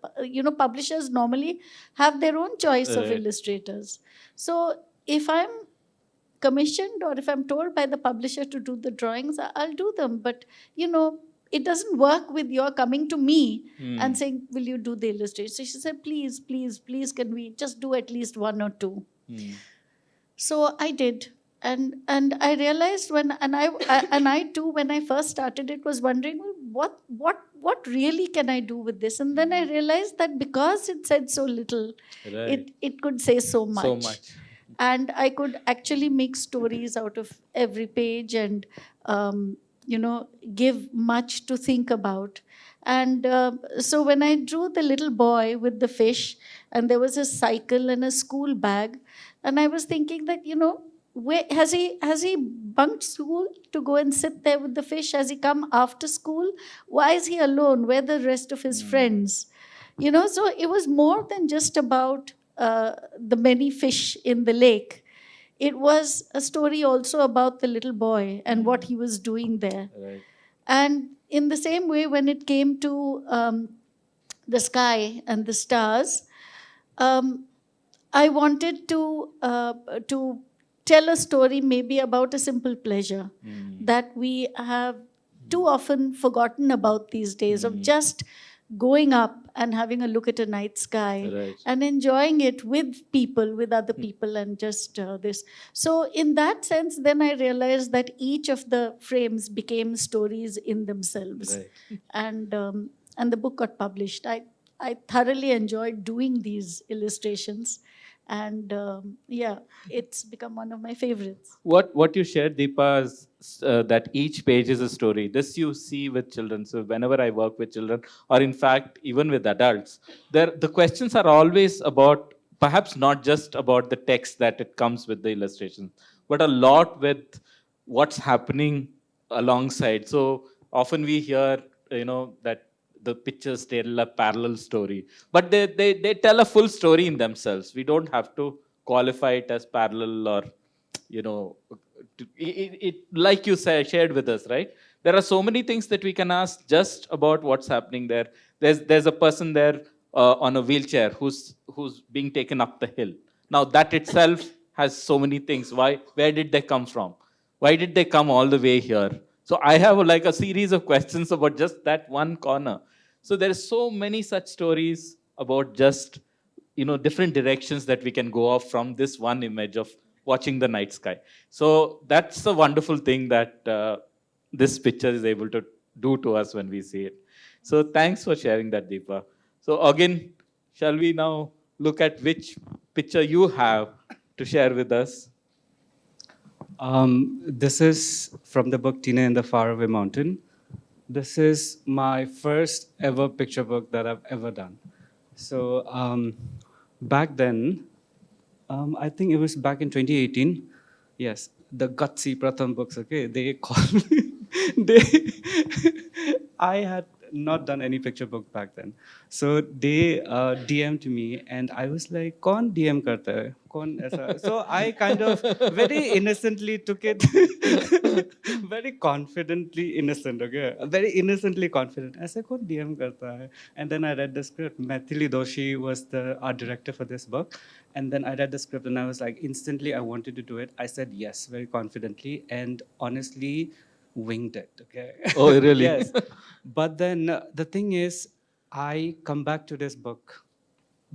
Publishers normally have their own choice of Right. illustrators. So if I'm commissioned or if I'm told by the publisher to do the drawings, I'll do them. But, it doesn't work with your coming to me and saying, 'Will you do the illustration?'" So she said, "Please, please, please, can we just do at least 1 or 2?" So I did. And I realized I too, when I first started it, was wondering, well, what really can I do with this? And then I realized that because it said so little, Right. it could say so much. So much. And I could actually make stories out of every page and give much to think about. And so when I drew the little boy with the fish, and there was a cycle and a school bag, and I was thinking that, where has he bunked school to go and sit there with the fish? Has he come after school? Why is he alone? Where are the rest of his friends? So it was more than just about the many fish in the lake. It was a story also about the little boy and what he was doing there. Right. And in the same way, when it came to the sky and the stars, I wanted to tell a story maybe about a simple pleasure that we have too often forgotten about these days, of just going up and having a look at a night sky Right. and enjoying it with people, with other people, and just this. So in that sense, then I realized that each of the frames became stories in themselves. Right. And the book got published. I thoroughly enjoyed doing these illustrations, and it's become one of my favorites. What you shared, Deepa, is that each page is a story. This you see with children. So whenever I work with children, or in fact even with adults, the questions are always about, perhaps not just about the text that it comes with the illustration, but a lot with what's happening alongside. So often we hear, that the pictures tell a parallel story, but they tell a full story in themselves. We don't have to qualify it as parallel, or like you shared with us, right? There are so many things that we can ask just about what's happening there. There's a person there on a wheelchair who's being taken up the hill. Now that itself has so many things. Where did they come from? Why did they come all the way here? So I have like a series of questions about just that one corner. So there are so many such stories about just different directions that we can go off from this one image of watching the night sky. So that's a wonderful thing that this picture is able to do to us when we see it. So thanks for sharing that, Deepa. So again, shall we now look at which picture you have to share with us? This is from the book Tina in the Faraway Mountain. This is my first ever picture book that I've ever done. So back then, I think it was back in 2018. Yes, the gutsy Pratham Books. Okay, they called me. I had not done any picture book back then, so they DM'd me, and I was like, "Kaun DM karta hai? Kaun aisa?" So I kind of very innocently took it, very confidently innocent. Okay, very innocently confident. I said, "Kaun DM karta hai?" And then I read the script. Maithili Doshi was the art director for this book. And then I read the script and I was like, instantly I wanted to do it. I said yes, very confidently, and honestly winged it. Okay. Oh, really? Yes. But then the thing is, I come back to this book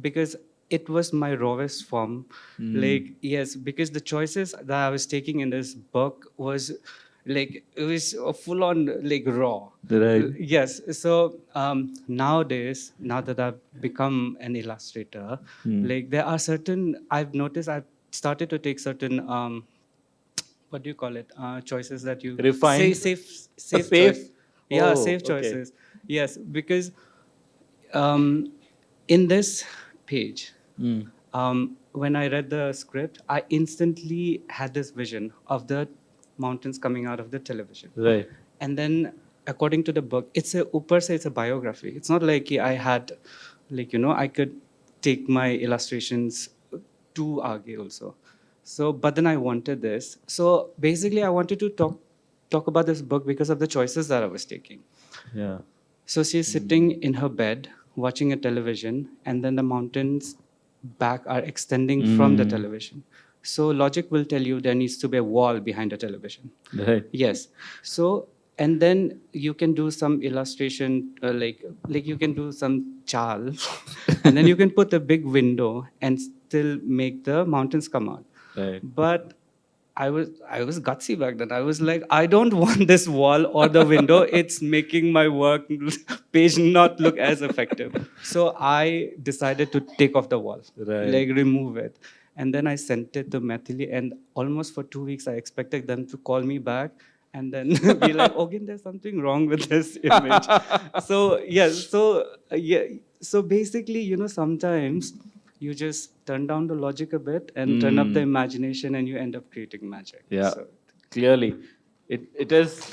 because it was my rawest form. Like, yes, because the choices that I was taking in this book was Like it was full on like raw. Right. Yes. So nowadays, now that I've become an illustrator, like there are certain, I've noticed I've started to take certain what do you call it? Choices that you Refined? safe Safe? choice. Yeah, Oh, safe okay. choices. Yes, because in this page, when I read the script, I instantly had this vision of the mountains coming out of the television. Right. And then, according to the book, per se, it's a biography. It's not like I had, like, I could take my illustrations too argue also. So, but then I wanted this. So basically, I wanted to talk about this book because of the choices that I was taking. Yeah. So she's sitting in her bed watching a television, and then the mountains back are extending from the television. So logic will tell you there needs to be a wall behind the television. Right. Yes. So and then you can do some illustration, like you can do some chal, and then you can put a big window and still make the mountains come out. Right. But I was gutsy back then. I was like, I don't want this wall or the window. It's making my work page not look as effective. So I decided to take off the wall, Right. like remove it. And then I sent it to Mathili, and almost for 2 weeks I expected them to call me back and then be like, Ogin, there's something wrong with this image. So yes, so basically, sometimes you just turn down the logic a bit and turn up the imagination, and you end up creating magic. Yeah. So, Clearly. It is.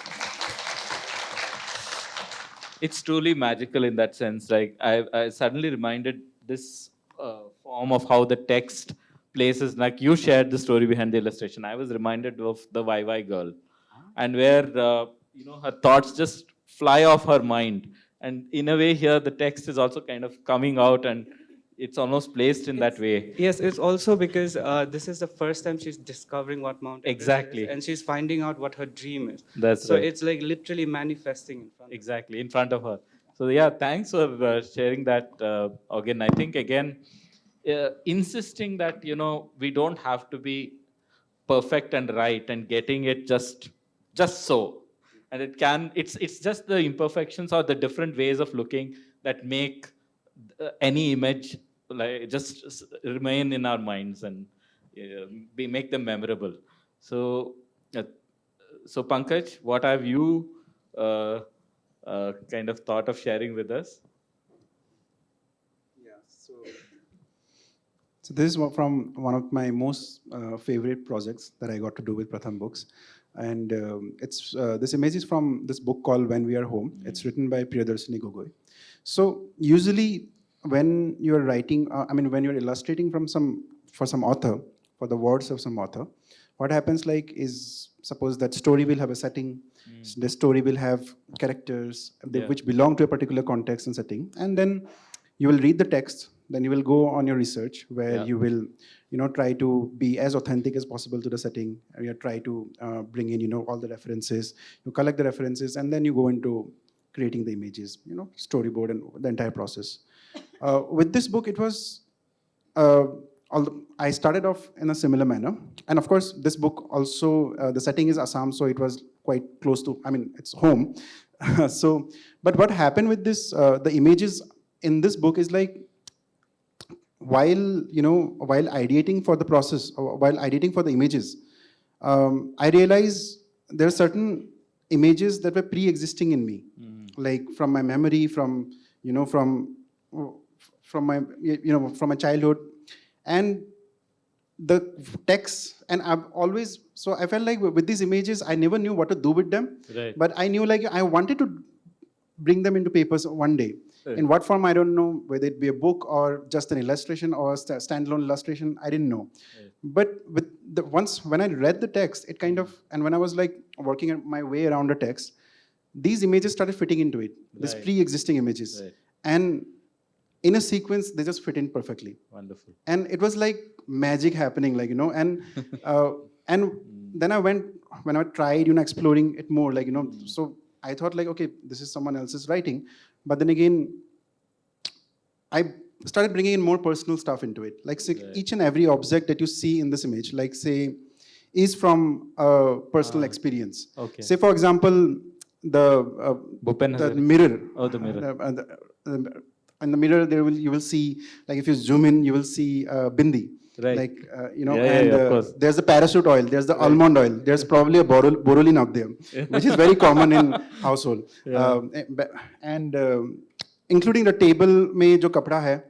It's truly magical in that sense. Like I suddenly reminded this form of how the text places. Like you shared the story behind the illustration. I was reminded of the YY girl, and where her thoughts just fly off her mind. And in a way, here the text is also kind of coming out, and it's almost placed in that way. yes, it's also because this is the first time she's discovering what Mount Everest Exactly. is, and she's finding out what her dream is. That's so right. it's like literally manifesting in front. Exactly, in front of her. So yeah, thanks for sharing that again. I think again, insisting that we don't have to be perfect and right and getting it just so, and it's just the imperfections or the different ways of looking that make any image like just remain in our minds and make them memorable. So. So Pankaj, what have you kind of thought of sharing with us? Yeah, so this is from one of my most favorite projects that I got to do with Pratham Books. And it's this image is from this book called When We Are Home. It's written by Priyadarshini Gogoi. So usually when you're writing, when you're illustrating for some author, for the words of some author, what happens like is, suppose that story will have a setting, the story will have characters which belong to a particular context and setting, and then you will read the text, then you will go on your research where you will try to be as authentic as possible to the setting, and you try to bring in all the references, you collect the references, and then you go into creating the images, storyboard and the entire process. With this book, it was I started off in a similar manner. And of course, this book also, the setting is Assam, so it was quite close to, it's home. But what happened with this, the images in this book is like, while ideating for the process, or while ideating for the images, I realized there are certain images that were pre-existing in me, like from my memory, from my childhood. And the text, and I felt like with these images, I never knew what to do with them. Right. But I knew like I wanted to bring them into papers one day. Right. In what form, I don't know, whether it be a book or just an illustration or a standalone illustration, I didn't know. Right. But when I read the text, it kind of, and when I was like working my way around the text, these images started fitting into it, these pre-existing images. Right. And in a sequence, they just fit in perfectly. Wonderful. And it was like magic happening, and then when I tried, exploring it more, so I thought like, okay, this is someone else's writing. But then again, I started bringing in more personal stuff into it. Like each and every object that you see in this image, like say, is from a personal experience. okay. Say, for example, Bhupen the Hazarika. mirror. Oh, the mirror. In the mirror, you will see, like if you zoom in, you will see Bindi. Right. Like, Of course. there's the parachute oil, there's the almond oil, there's probably a borolin out there, which is very common in household. And including the table mein jo kapda hai,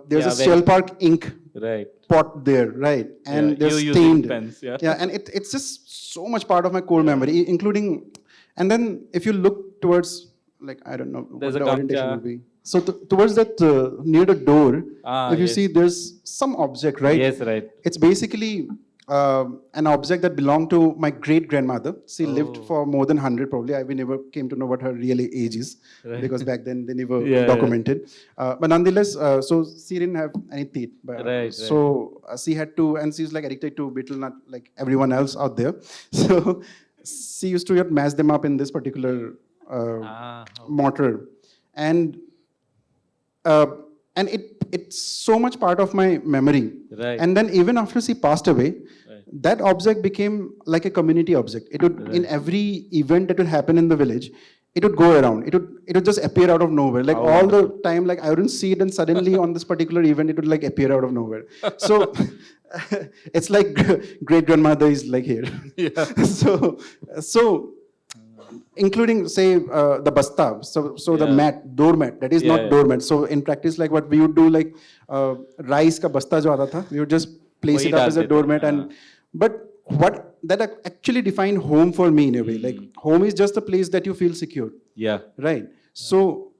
there's Yeah, a Shell Park ink Right. pot there, right? And Yeah, there's you using stained. pens, yeah. And it's just so much part of my core memory, including, and then if you look towards, like, I don't know There's what a the orientation gamcha. will be. So towards that, near the door, if you yes. see, there's some object, right? Yes, right. It's basically an object that belonged to my great grandmother. She lived for more than 100, probably. We never came to know what her real age is, because back then they never documented. But nonetheless, so she didn't have any teeth. Right, So she had to, and she's like addicted to beetle nut like everyone else out there. So she used to mash them up in this particular mortar. And it's so much part of my memory. Right. And then even after she passed away, that object became like a community object. It would, in every event that would happen in the village, it would go around. It would just appear out of nowhere. Like all the time, like I wouldn't see it, and suddenly on this particular event, it would like appear out of nowhere. So it's like great grandmother is like here. Yeah. So including, say, the basta, so the mat, doormat, that is not doormat. So in practice, like what we would do, like rice ka basta jo aata tha, we would just place it up as a doormat. But what that actually defined home for me in a way, like home is just a place that you feel secure. Yeah. Right. So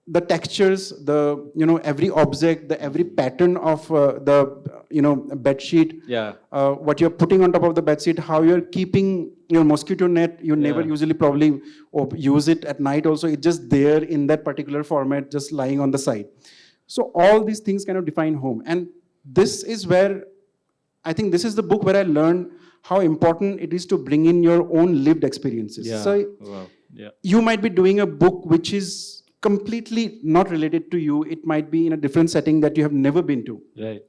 the textures, every object, every pattern of the bed sheet, what you're putting on top of the bed sheet, how you're keeping your mosquito net, you never usually probably use it at night also, it's just there in that particular format, just lying on the side. So all these things kind of define home. And this is where, I think this is the book where I learned how important it is to bring in your own lived experiences. Yeah. So you might be doing a book which is completely not related to you. It might be in a different setting that you have never been to. Right.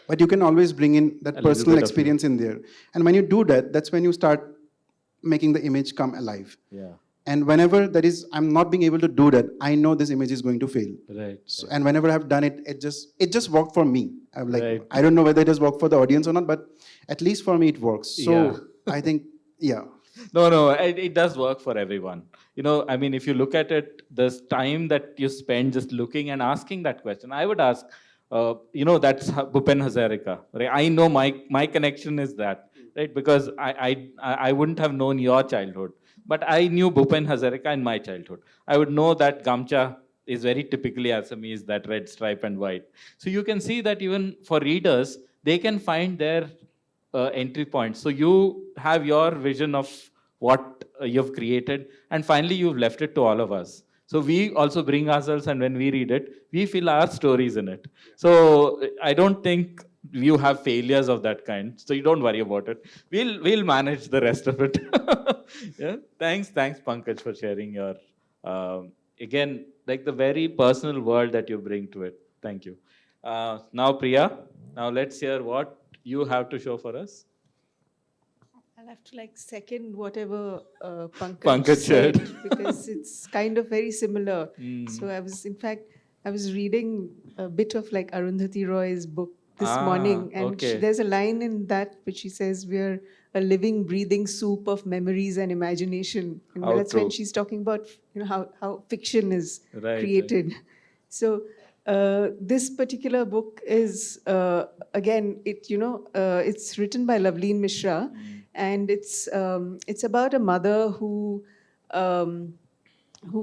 But you can always bring in that personal experience in there. And when you do that, that's when you start making the image come alive. Yeah. And whenever I'm not being able to do that, I know this image is going to fail. Right. So, and whenever I've done it, it just worked for me. I'm like, Right. I don't know whether it has worked for the audience or not, but at least for me it works. So I think, No, it does work for everyone. I mean, if you look at it, this time that you spend just looking and asking that question, I would ask, that's Bhupen Hazarika. Right? I know my connection is that, right? Because I wouldn't have known your childhood, but I knew Bhupen Hazarika in my childhood. I would know that Gamcha is very typically Assamese, that red stripe and white. So you can see that even for readers, they can find their entry points. So you have your vision of what you've created, and finally you've left it to all of us. So we also bring ourselves, and when we read it, we feel our stories in it. So I don't think you have failures of that kind. So you don't worry about it. We'll manage the rest of it. Yeah. Thanks, Pankaj, for sharing your again, like the very personal world that you bring to it. Thank you. Now, Priya, let's hear what you have to show for us. I'll have to second whatever Pankaj said, said. because it's kind of very similar. So I was reading a bit of Arundhati Roy's book this morning, and there's a line in that which she says, "We're a living, breathing soup of memories and imagination." And that's when she's talking about how fiction is created. So this particular book is again, it's written by Loveleen Mishra, and it's about a mother who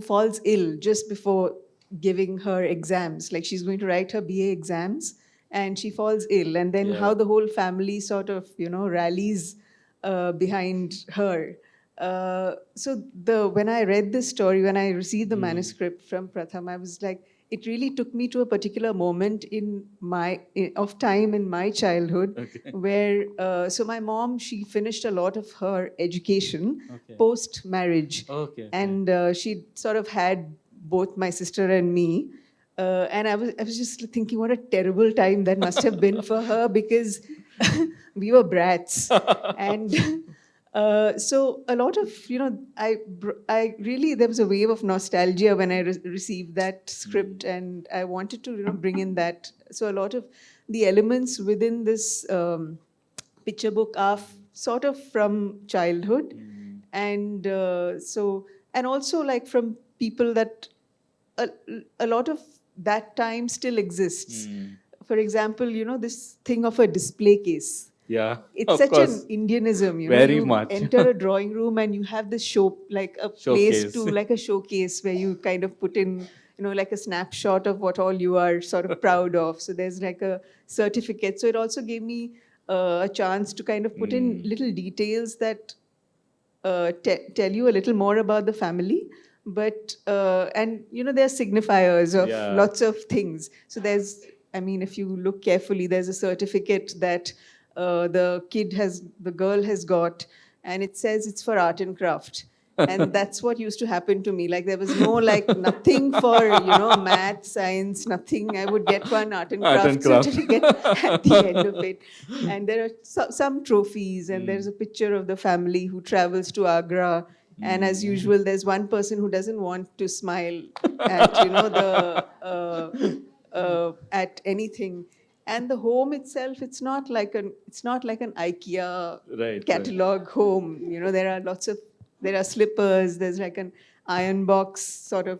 falls ill just before giving her exams. Like she's going to write her BA exams, and she falls ill, and then how the whole family sort of rallies behind her. So when I read this story, when I received the manuscript from Pratham, I was like, it really took me to a particular moment of time in my childhood, where so my mom, she finished a lot of her education post marriage, and she sort of had both my sister and me. And I was just thinking, what a terrible time that must have been for her, because we were brats. And so a lot of, I really, there was a wave of nostalgia when I received that script, and I wanted to, bring in that. So a lot of the elements within this picture book are sort of from childhood. And and also like from people that a lot of that time still exists. For example, this thing of a display case. Yeah, It's of such course. an Indianism, Very you much. enter a drawing room and you have this show, like a Showcase. place to, like a showcase where you kind of put in, like a snapshot of what all you are sort of proud of. So there's like a certificate. So it also gave me a chance to kind of put in little details that tell you a little more about the family. But and there are signifiers of Yeah. lots of things. So there's, I mean, if you look carefully, there's a certificate that the girl has got, and it says it's for art and craft. And that's what used to happen to me. Like there was no, like, nothing for math, science, nothing. I would get one art and Art and craft craft. certificate at the end of it. And there are some trophies, and there's a picture of the family who travels to Agra. And as usual, there's one person who doesn't want to smile at at anything. And the home itself, it's not like an IKEA Right, catalog home. There are slippers. There's like an iron box sort of.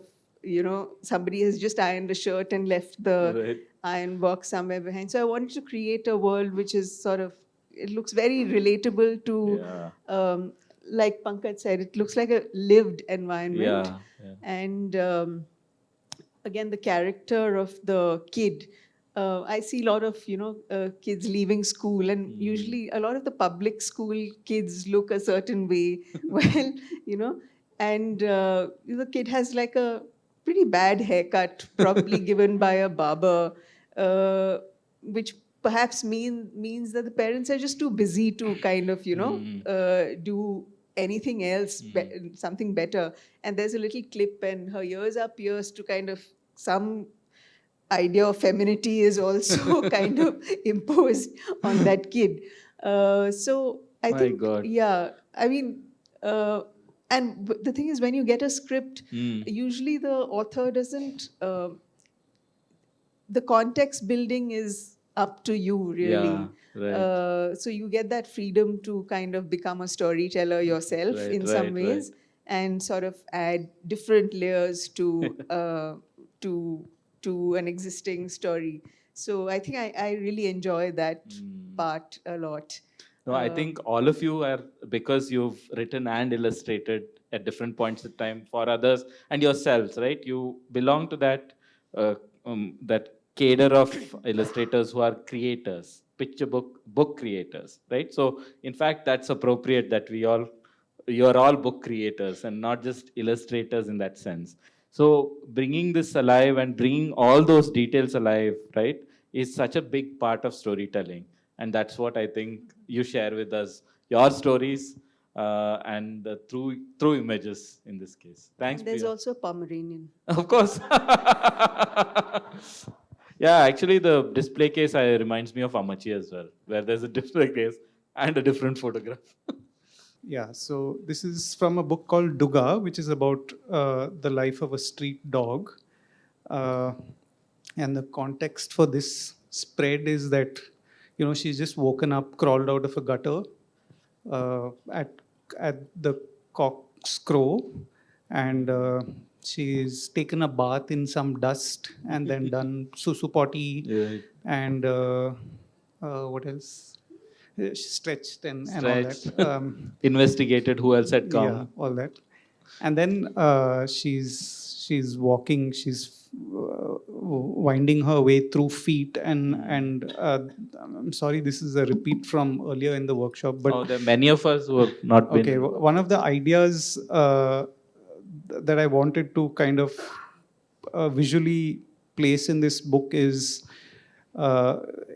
Somebody has just ironed a shirt and left the Right. iron box somewhere behind. So I wanted to create a world which is sort of. It looks very relatable to. Yeah. Like Pankaj said, it looks like a lived environment. Yeah. And again, the character of the kid. I see a lot of kids leaving school, and usually a lot of the public school kids look a certain way. Well, and the kid has like a pretty bad haircut, probably given by a barber, which perhaps means that the parents are just too busy to kind of do anything else, something better. And there's a little clip, and her ears are pierced to kind of some idea of femininity is also kind of imposed on that kid. So I My think, God. yeah, I mean, and the thing is, when you get a script, usually the author doesn't, the context building is up to you, really. Yeah, right. So you get that freedom to kind of become a storyteller yourself Right, in some right, ways, and sort of add different layers to to an existing story. So I think I really enjoy that part a lot. No, I think all of you are, because you've written and illustrated at different points in time for others and yourselves, right? You belong to that that cadre of illustrators who are creators, picture book creators, right? So in fact, that's appropriate that you're all book creators and not just illustrators in that sense. So bringing this alive and bringing all those details alive, right, is such a big part of storytelling. And that's what I think you share with us, your stories and through images in this case. Thanks, There's Priya. also Pomeranian. Of course. Yeah, actually the display case reminds me of Amachi as well, where there's a display case and a different photograph. Yeah, so this is from a book called Duga, which is about the life of a street dog. And the context for this spread is that, she's just woken up, crawled out of a gutter at the cock's crow, and she's taken a bath in some dust and then done susu potty and what else? Stretched and all that. Investigated who else had come. Yeah, all that. And then she's walking, she's winding her way through feet, and I'm sorry, this is a repeat from earlier in the workshop, but There are many of us who have not been. okay, one of the ideas that I wanted to kind of visually place in this book is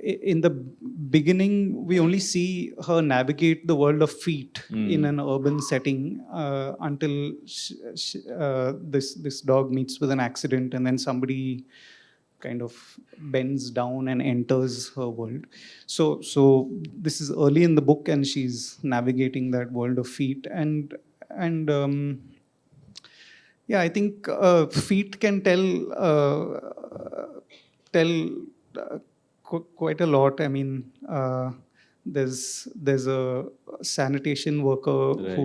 in the beginning, we only see her navigate the world of feet in an urban setting until this dog meets with an accident, and then somebody kind of bends down and enters her world. So this is early in the book, and she's navigating that world of feet, and yeah, I think feet can tell quite a lot. I mean, there's a sanitation worker Right.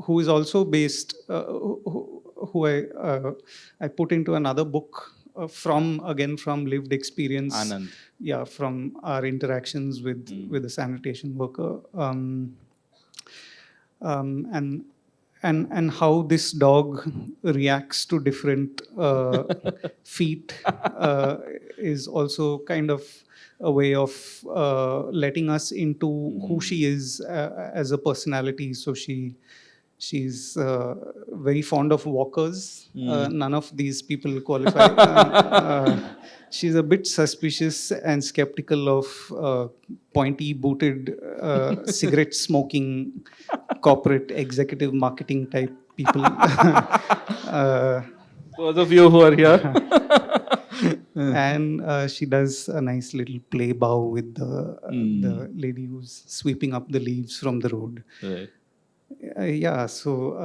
who is also based, who I put into another book from lived experience. Anand. Yeah, from our interactions with a sanitation worker, and how this dog reacts to different feet is also kind of a way of letting us into who she is as a personality. So she's very fond of walkers. None of these people qualify. She's a bit suspicious and skeptical of pointy-booted, cigarette-smoking, corporate executive marketing type people. Those of you who are here. And she does a nice little play bow with the lady who's sweeping up the leaves from the road. Right. Yeah, so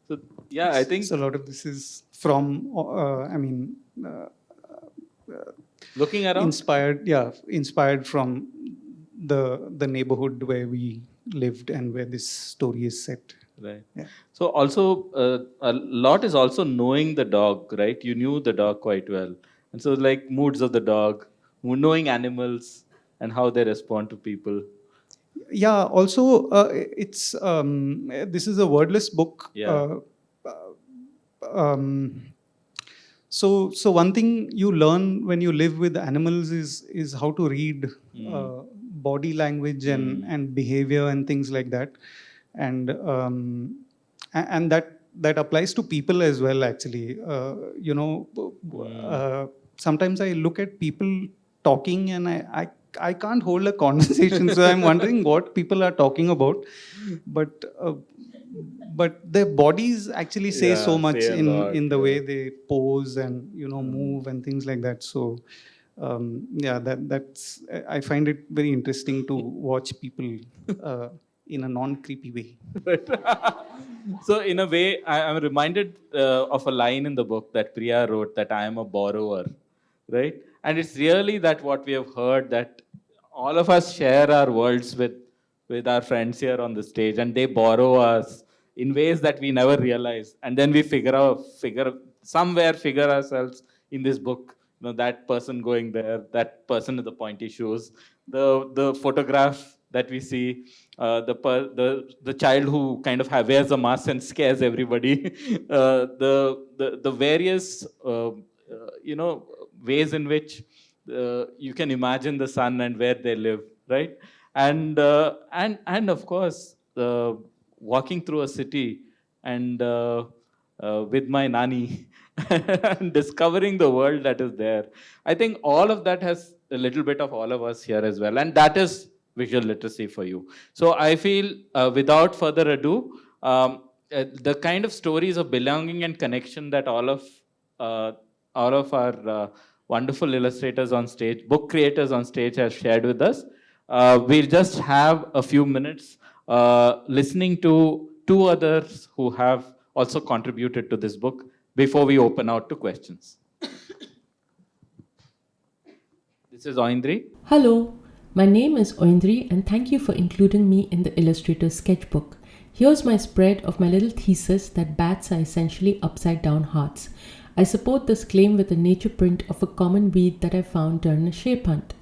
So, yeah, I think so a lot of this is from, looking around. inspired from the neighborhood where we lived and where this story is set. Right. Yeah. So also a lot is also knowing the dog, right? You knew the dog quite well, and so like moods of the dog, knowing animals and how they respond to people. Yeah. Also, it's this is a wordless book. Yeah. So one thing you learn when you live with animals is how to read body language and behavior and things like that, and that applies to people as well. Actually, sometimes I look at people talking and I can't hold a conversation, so I'm wondering what people are talking about, but their bodies actually say Yeah, so much say a lot, in the way they pose and move and things like that. So that's I find it very interesting to watch people in a non-creepy way. So in a way, I'm reminded of a line in the book that Priya wrote, that I am a borrower, right? And it's really that what we have heard, that all of us share our worlds with our friends here on the stage, and they borrow us in ways that we never realize, and then we figure ourselves in this book. That person going there, that person with the pointy shoes, the photograph that we see, the child who kind of wears a mask and scares everybody, the various ways in which you can imagine the sun and where they live, right? And of course, walking through a city and with my nani and discovering the world that is there. I think all of that has a little bit of all of us here as well, and that is visual literacy for you. So I feel, without further ado, the kind of stories of belonging and connection that all of our wonderful illustrators on stage, book creators on stage have shared with us. We'll just have a few minutes listening to two others who have also contributed to this book before we open out to questions. This is Oindri. Hello, my name is Oindri and thank you for including me in the illustrator's sketchbook. Here's my spread of my little thesis that bats are essentially upside down hearts. I support this claim with a nature print of a common weed that I found during a shape hunt.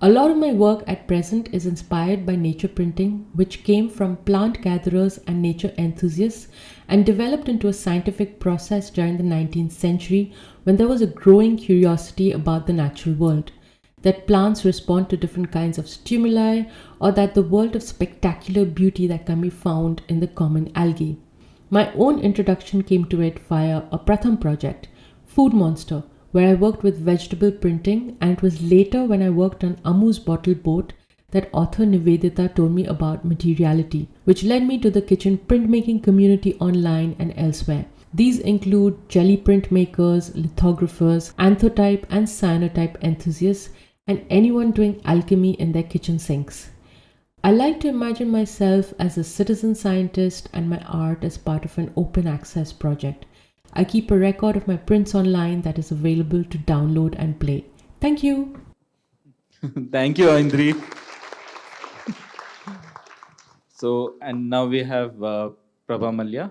A lot of my work at present is inspired by nature printing, which came from plant gatherers and nature enthusiasts and developed into a scientific process during the 19th century when there was a growing curiosity about the natural world, that plants respond to different kinds of stimuli, or that the world of spectacular beauty that can be found in the common algae. My own introduction came to it via a Pratham project, Food Monster, where I worked with vegetable printing, and it was later when I worked on Amu's bottle boat that author Nivedita told me about materiality, which led me to the kitchen printmaking community online and elsewhere. These include jelly print makers, lithographers, anthotype and cyanotype enthusiasts, and anyone doing alchemy in their kitchen sinks. I like to imagine myself as a citizen scientist and my art as part of an open access project. I keep a record of my prints online that is available to download and play. Thank you. Thank you, Aindri. So, and now we have Prabha Malya.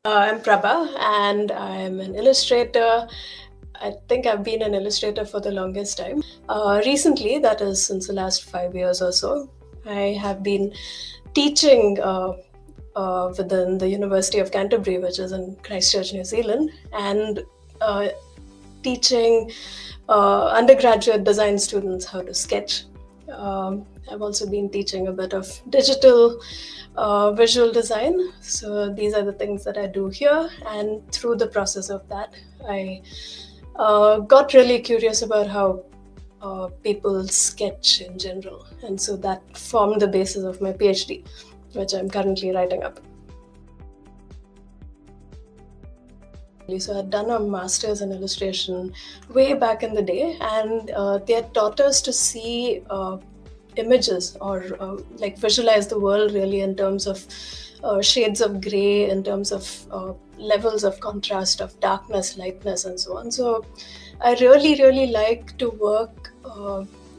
I'm Prabha, and I'm an illustrator. I think I've been an illustrator for the longest time. Recently, that is since the last 5 years or so, I have been teaching within the University of Canterbury, which is in Christchurch, New Zealand, and teaching undergraduate design students how to sketch. I've also been teaching a bit of digital visual design. So these are the things that I do here. And through the process of that, I got really curious about how people sketch in general. And so that formed the basis of my PhD, which I'm currently writing up. So I'd done a master's in illustration way back in the day, and they had taught us to see images or like visualize the world really in terms of shades of gray, in terms of levels of contrast, of darkness, lightness, and so on. So I really like to work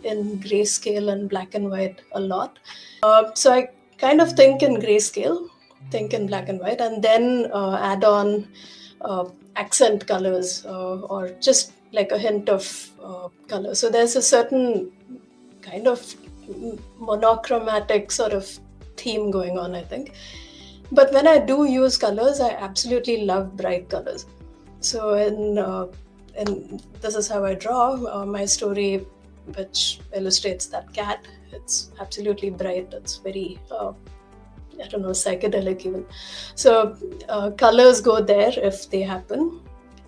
in grayscale and black and white a lot. So I kind of think in grayscale, think in black and white, and then add on accent colors or just like a hint of color. So there's a certain kind of monochromatic sort of theme going on, I think. But when I do use colors, I absolutely love bright colors. So and this is how I draw my story, which illustrates that cat. It's absolutely bright. It's very I don't know, psychedelic even. So colors go there if they happen.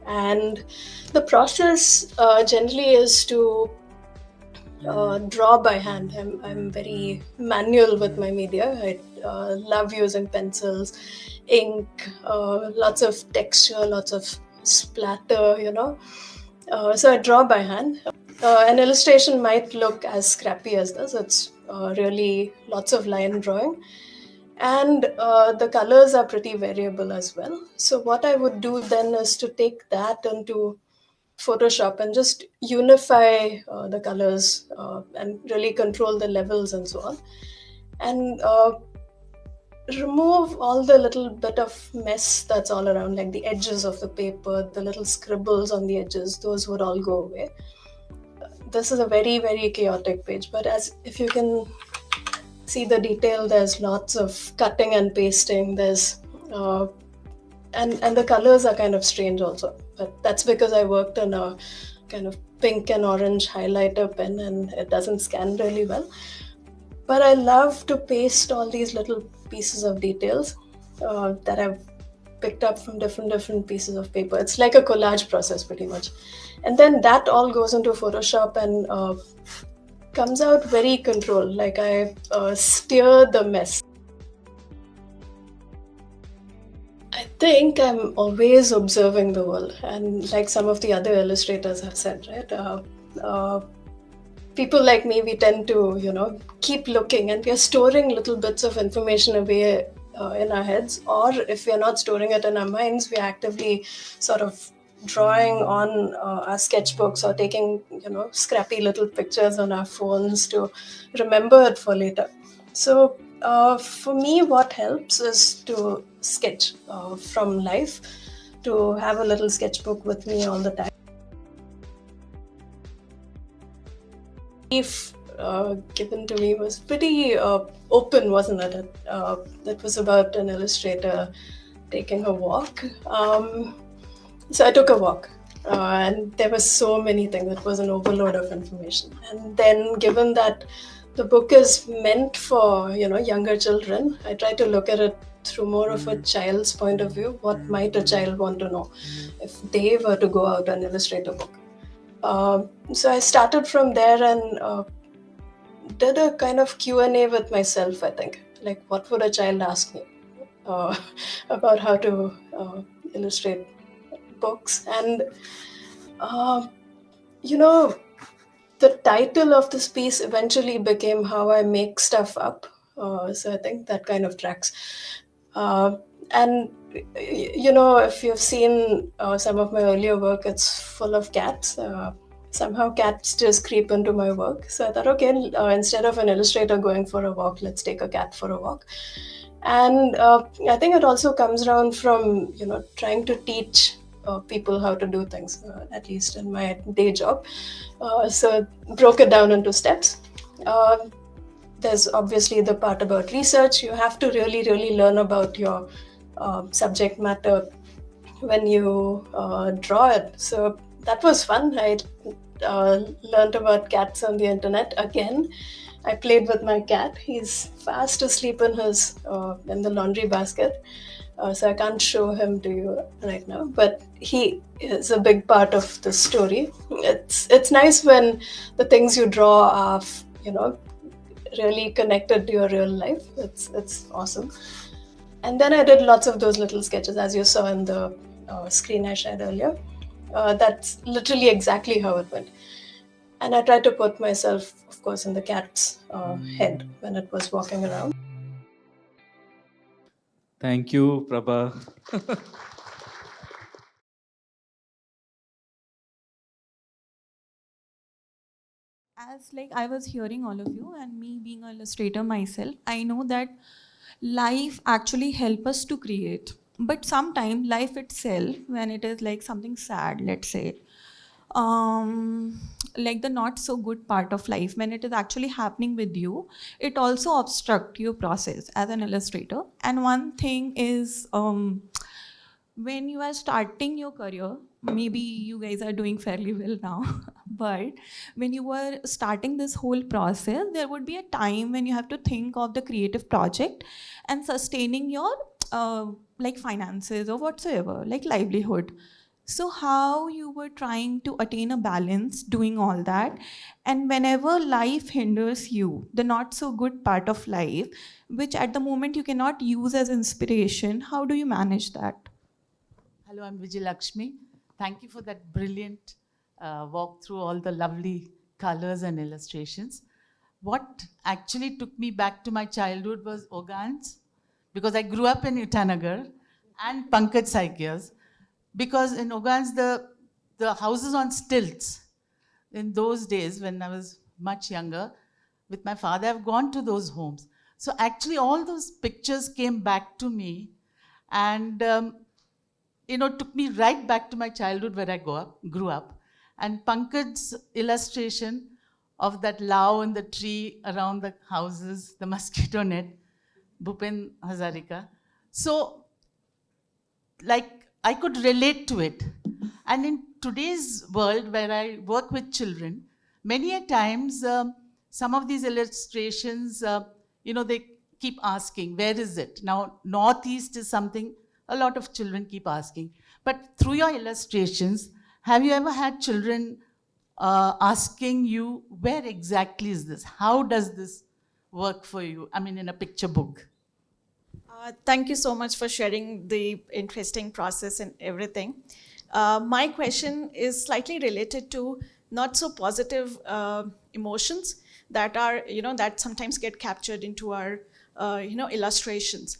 And the process generally is to draw by hand. I'm very manual with my media. I love using pencils, ink, lots of texture, lots of splatter, so I draw by hand. An illustration might look as scrappy as this. It's really lots of line drawing. And the colors are pretty variable as well. So what I would do then is to take that into Photoshop and just unify the colors and really control the levels and so on. And remove all the little bit of mess that's all around, like the edges of the paper, the little scribbles on the edges, those would all go away. This is a very chaotic page, but as if you can see the detail, there's lots of cutting and pasting. There's and the colors are kind of strange also, but that's because I worked on a kind of pink and orange highlighter pen and it doesn't scan really well. But I love to paste all these little pieces of details that I've picked up from different pieces of paper. It's like a collage process pretty much. And then that all goes into Photoshop and comes out very controlled, like I steer the mess. I think I'm always observing the world, and like some of the other illustrators have said, right? People like me, we tend to, keep looking, and we are storing little bits of information away in our heads, or if we are not storing it in our minds, we are actively sort of drawing on our sketchbooks or taking scrappy little pictures on our phones to remember it for later. So for me, what helps is to sketch from life, to have a little sketchbook with me all the time. Brief given to me was pretty open, wasn't it? It was about an illustrator taking a walk. So I took a walk and there were so many things. It was an overload of information. And then given that the book is meant for, younger children, I try to look at it through more of a child's point of view. What might a child want to know if they were to go out and illustrate a book? So I started from there and did a kind of Q&A with myself, I think. Like, what would a child ask me about how to illustrate books. And, uh, you know, the title of this piece eventually became How I Make Stuff Up. So I think that kind of tracks. And, if you've seen some of my earlier work, it's full of cats. Somehow cats just creep into my work. So I thought, okay, instead of an illustrator going for a walk, let's take a cat for a walk. And I think it also comes around from, trying to teach people how to do things, at least in my day job. So broke it down into steps. There's obviously the part about research. You have to really, really learn about your subject matter when you draw it. So that was fun. I learned about cats on the internet again. I played with my cat. He's fast asleep in the laundry basket. So I can't show him to you right now, but he is a big part of the story. It's nice when the things you draw are, really connected to your real life. It's awesome. And then I did lots of those little sketches, as you saw in the screen I shared earlier. That's literally exactly how it went. And I tried to put myself, of course, in the cat's head when it was walking around. Thank you, Prabha. As like I was hearing all of you and me being an illustrator myself, I know that life actually help us to create. But sometimes life itself, when it is like something sad, let's say, um, like the not so good part of life, when it is actually happening with you, it also obstruct your process as an illustrator. And one thing is, when you are starting your career, maybe you guys are doing fairly well now, but when you were starting this whole process, there would be a time when you have to think of the creative project and sustaining your like finances or whatsoever, like livelihood. So how you were trying to attain a balance doing all that, and whenever life hinders you, the not so good part of life, which at the moment you cannot use as inspiration, how do you manage that? Hello, I'm Vijay. Thank you for that brilliant walk through all the lovely colors and illustrations. What actually took me back to my childhood was Ogans, because I grew up in Itanagar, and Pankaj Saikias, because in Ogans, the houses on stilts, in those days when I was much younger, with my father, I've gone to those homes. So actually all those pictures came back to me, and took me right back to my childhood where I grew up. And Pankaj's illustration of that lao in the tree around the houses, the mosquito net, Bhupen Hazarika. So, like, I could relate to it. And in today's world where I work with children, many a times some of these illustrations, they keep asking, where is it? Now, Northeast is something a lot of children keep asking. But through your illustrations, have you ever had children asking you, where exactly is this? How does this work for you? I mean, in a picture book. Thank you so much for sharing the interesting process and everything. My question is slightly related to not so positive emotions that are, that sometimes get captured into our, illustrations.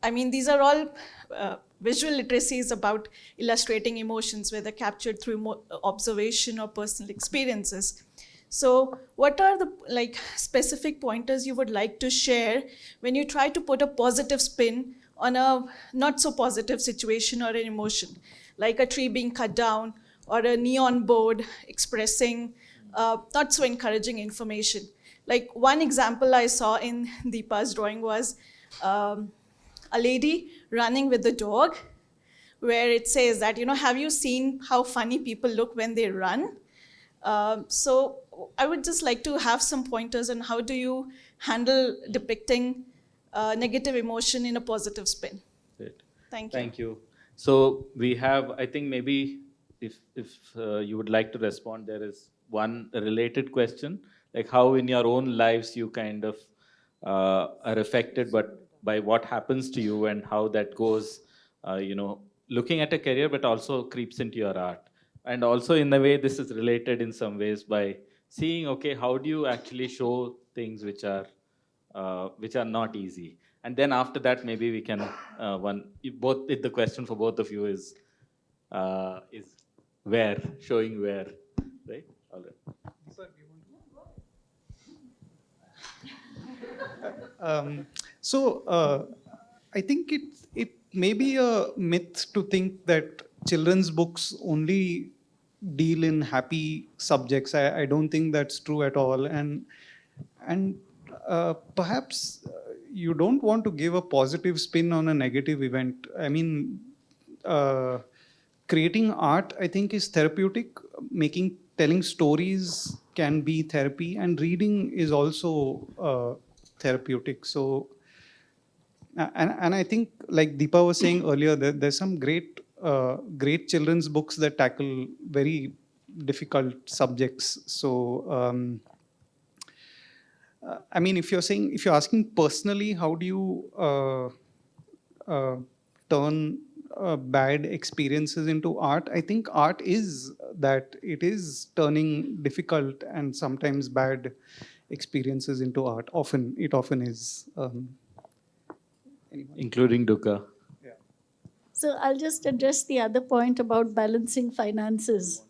I mean, these are all visual literacies about illustrating emotions, whether captured through observation or personal experiences. So what are the specific pointers you would like to share when you try to put a positive spin on a not so positive situation or an emotion, like a tree being cut down or a neon board expressing not so encouraging information? Like one example I saw in Deepa's drawing was a lady running with the dog, where it says that, have you seen how funny people look when they run? So I would just like to have some pointers on how do you handle depicting negative emotion in a positive spin. Great. Thank you. Thank you. So we have, I think maybe if you would like to respond, there is one related question, like how in your own lives you kind of are affected by what happens to you and how that goes, looking at a career, but also creeps into your art. And also in a way, this is related in some ways by seeing, okay, how do you actually show things which are not easy? And then after that, maybe we can both. The question for both of you is where, showing where, right? All right. I think it may be a myth to think that children's books only deal in happy subjects. I don't think that's true at all. And perhaps you don't want to give a positive spin on a negative event. I mean, creating art, I think, is therapeutic. Telling stories can be therapy, and reading is also therapeutic. So, and I think, like Deepa was saying earlier, there's some great children's books that tackle very difficult subjects. So, I mean, if you're asking personally, how do you turn bad experiences into art? I think art is that it is turning difficult and sometimes bad experiences into art. It often is. Including dukkha. So I'll just address the other point about balancing finances.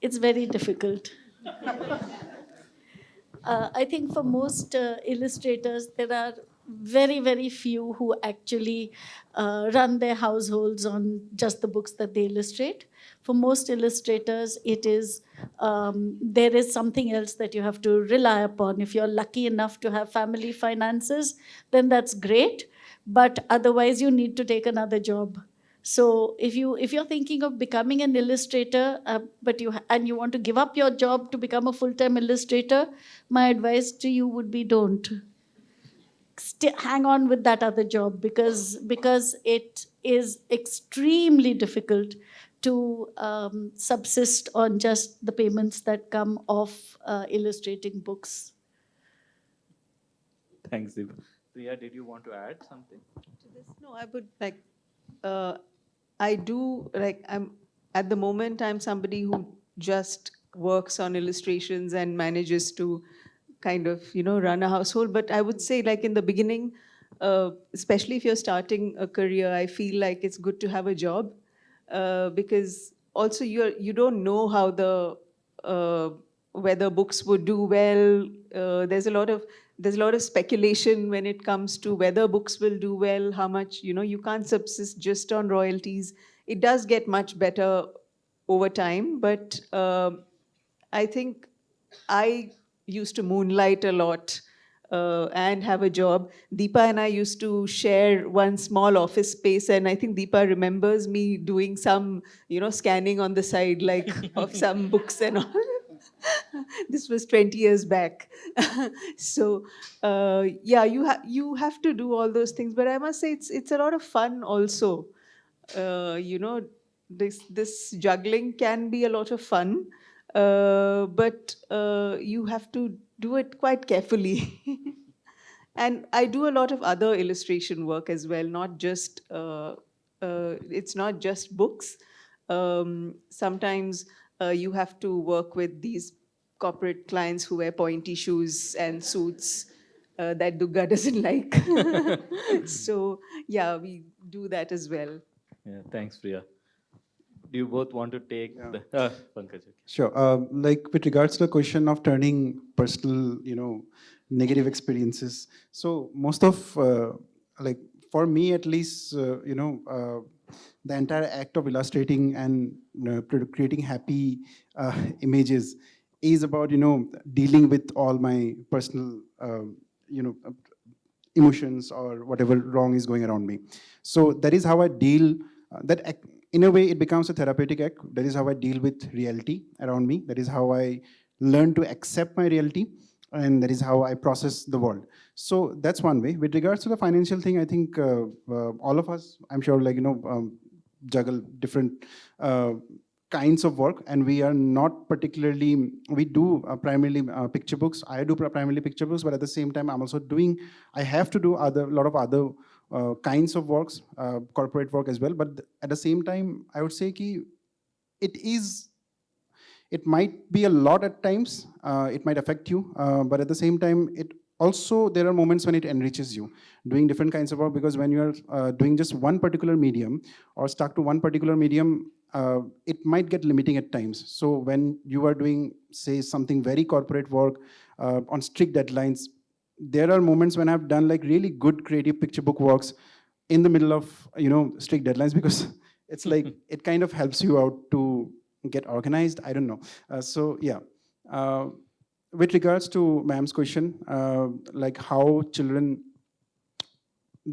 It's very difficult. I think for most illustrators, there are very, very few who actually run their households on just the books that they illustrate. For most illustrators, it is there is something else that you have to rely upon. If you're lucky enough to have family finances, then that's great. But otherwise, you need to take another job. So if you're thinking of becoming an illustrator, but you want to give up your job to become a full-time illustrator, my advice to you would be don't. Hang on with that other job because it is extremely difficult to subsist on just the payments that come off illustrating books. Thanks, Deepa. Priya, did you want to add something To this? No, I would like. I do like. I'm at the moment. I'm somebody who just works on illustrations and manages to kind of run a household. But I would say, like in the beginning, especially if you're starting a career, I feel like it's good to have a job because also you don't know how the whether books would do well. There's a lot of speculation when it comes to whether books will do well, how much, you can't subsist just on royalties. It does get much better over time, but I think I used to moonlight a lot and have a job. Deepa and I used to share one small office space, and I think Deepa remembers me doing some, scanning on the side, like of some books and all. This was 20 years back. So yeah, you have to do all those things, but I must say it's a lot of fun also. This juggling can be a lot of fun, but you have to do it quite carefully. And I do a lot of other illustration work as well, not just it's not just books. Sometimes you have to work with these corporate clients who wear pointy shoes and suits that Durga doesn't like. So yeah, we do that as well. Yeah, thanks, Priya. Do you both want to take the Pankaj? Okay. Sure. Like with regards to the question of turning personal, negative experiences. So most of, like for me at least, the entire act of illustrating and creating happy images is about, dealing with all my personal, emotions or whatever wrong is going around me. So that is how I deal. In a way, it becomes a therapeutic act. That is how I deal with reality around me. That is how I learn to accept my reality, and that is how I process the world. So that's one way. With regards to the financial thing, I think all of us, I'm sure, juggle different kinds of work, and we are not particularly, we do primarily picture books. I do primarily picture books, but at the same time, I have to do a lot of other kinds of works, corporate work as well. But at the same time, I would say ki it might be a lot at times. It might affect you, but at the same time, there are moments when it enriches you, doing different kinds of work, because when you're doing just one particular medium or stuck to one particular medium, it might get limiting at times. So when you are doing, say, something very corporate work on strict deadlines, there are moments when I've done like really good creative picture book works in the middle of, strict deadlines, because it's like it kind of helps you out to get organized. I don't know. So yeah. With regards to ma'am's question, like how children,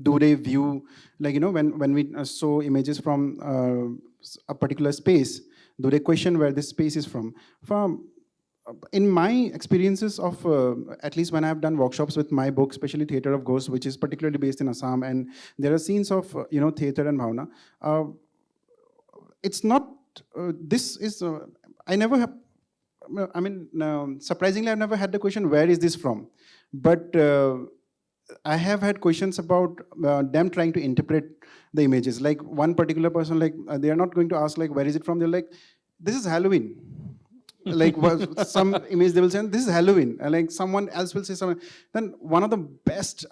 do they view, like, when we show images from a particular space, do they question where this space is from? In my experiences of, at least when I've done workshops with my book, especially Theatre of Ghosts, which is particularly based in Assam, and there are scenes of, theatre and bhavna. It's not, this is, I never have, I mean, surprisingly, I've never had the question, where is this from? But I have had questions about them trying to interpret the images. Like one particular person, like they are not going to ask, like, where is it from? They're like, this is Halloween. Like some image they will say, this is Halloween. And like someone else will say something. Then one of the best,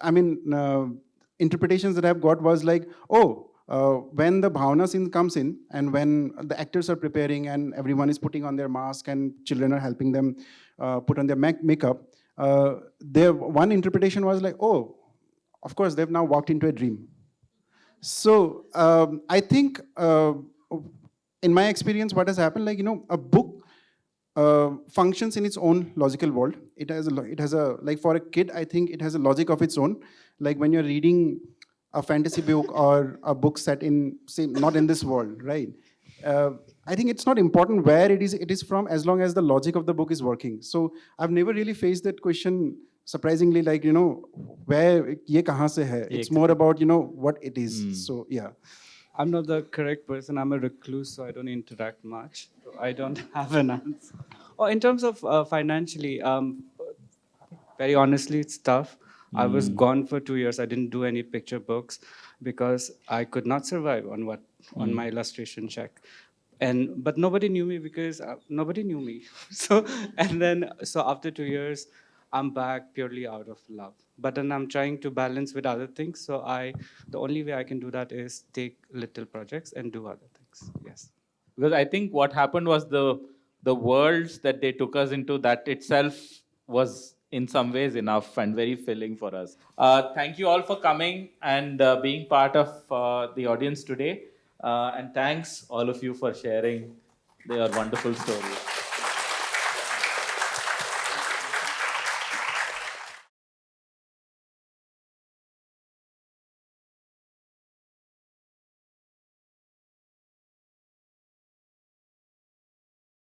interpretations that I've got was like, when the bhavna scene comes in and when the actors are preparing and everyone is putting on their mask and children are helping them put on their makeup, their one interpretation was like, of course, they've now walked into a dream. So I think in my experience, what has happened, like, a book functions in its own logical world. It has a, like for a kid, I think it has a logic of its own. Like when you're reading a fantasy book or a book set in, say, not in this world, right? I think it's not important where it is from, as long as the logic of the book is working. So I've never really faced that question, surprisingly, like, where ye kahan se hai? It's more about, what it is. So yeah. I'm not the correct person. I'm a recluse, so I don't interact much. So I don't have an answer. In terms of financially, very honestly, it's tough. I was gone for 2 years. I didn't do any picture books because I could not survive on my illustration check. But nobody knew me because nobody knew me. So after 2 years, I'm back purely out of love. But then I'm trying to balance with other things. So the only way I can do that is take little projects and do other things. Yes. Because I think what happened was the worlds that they took us into, that itself was in some ways enough and very filling for us. Thank you all for coming and being part of the audience today. And thanks all of you for sharing your wonderful stories.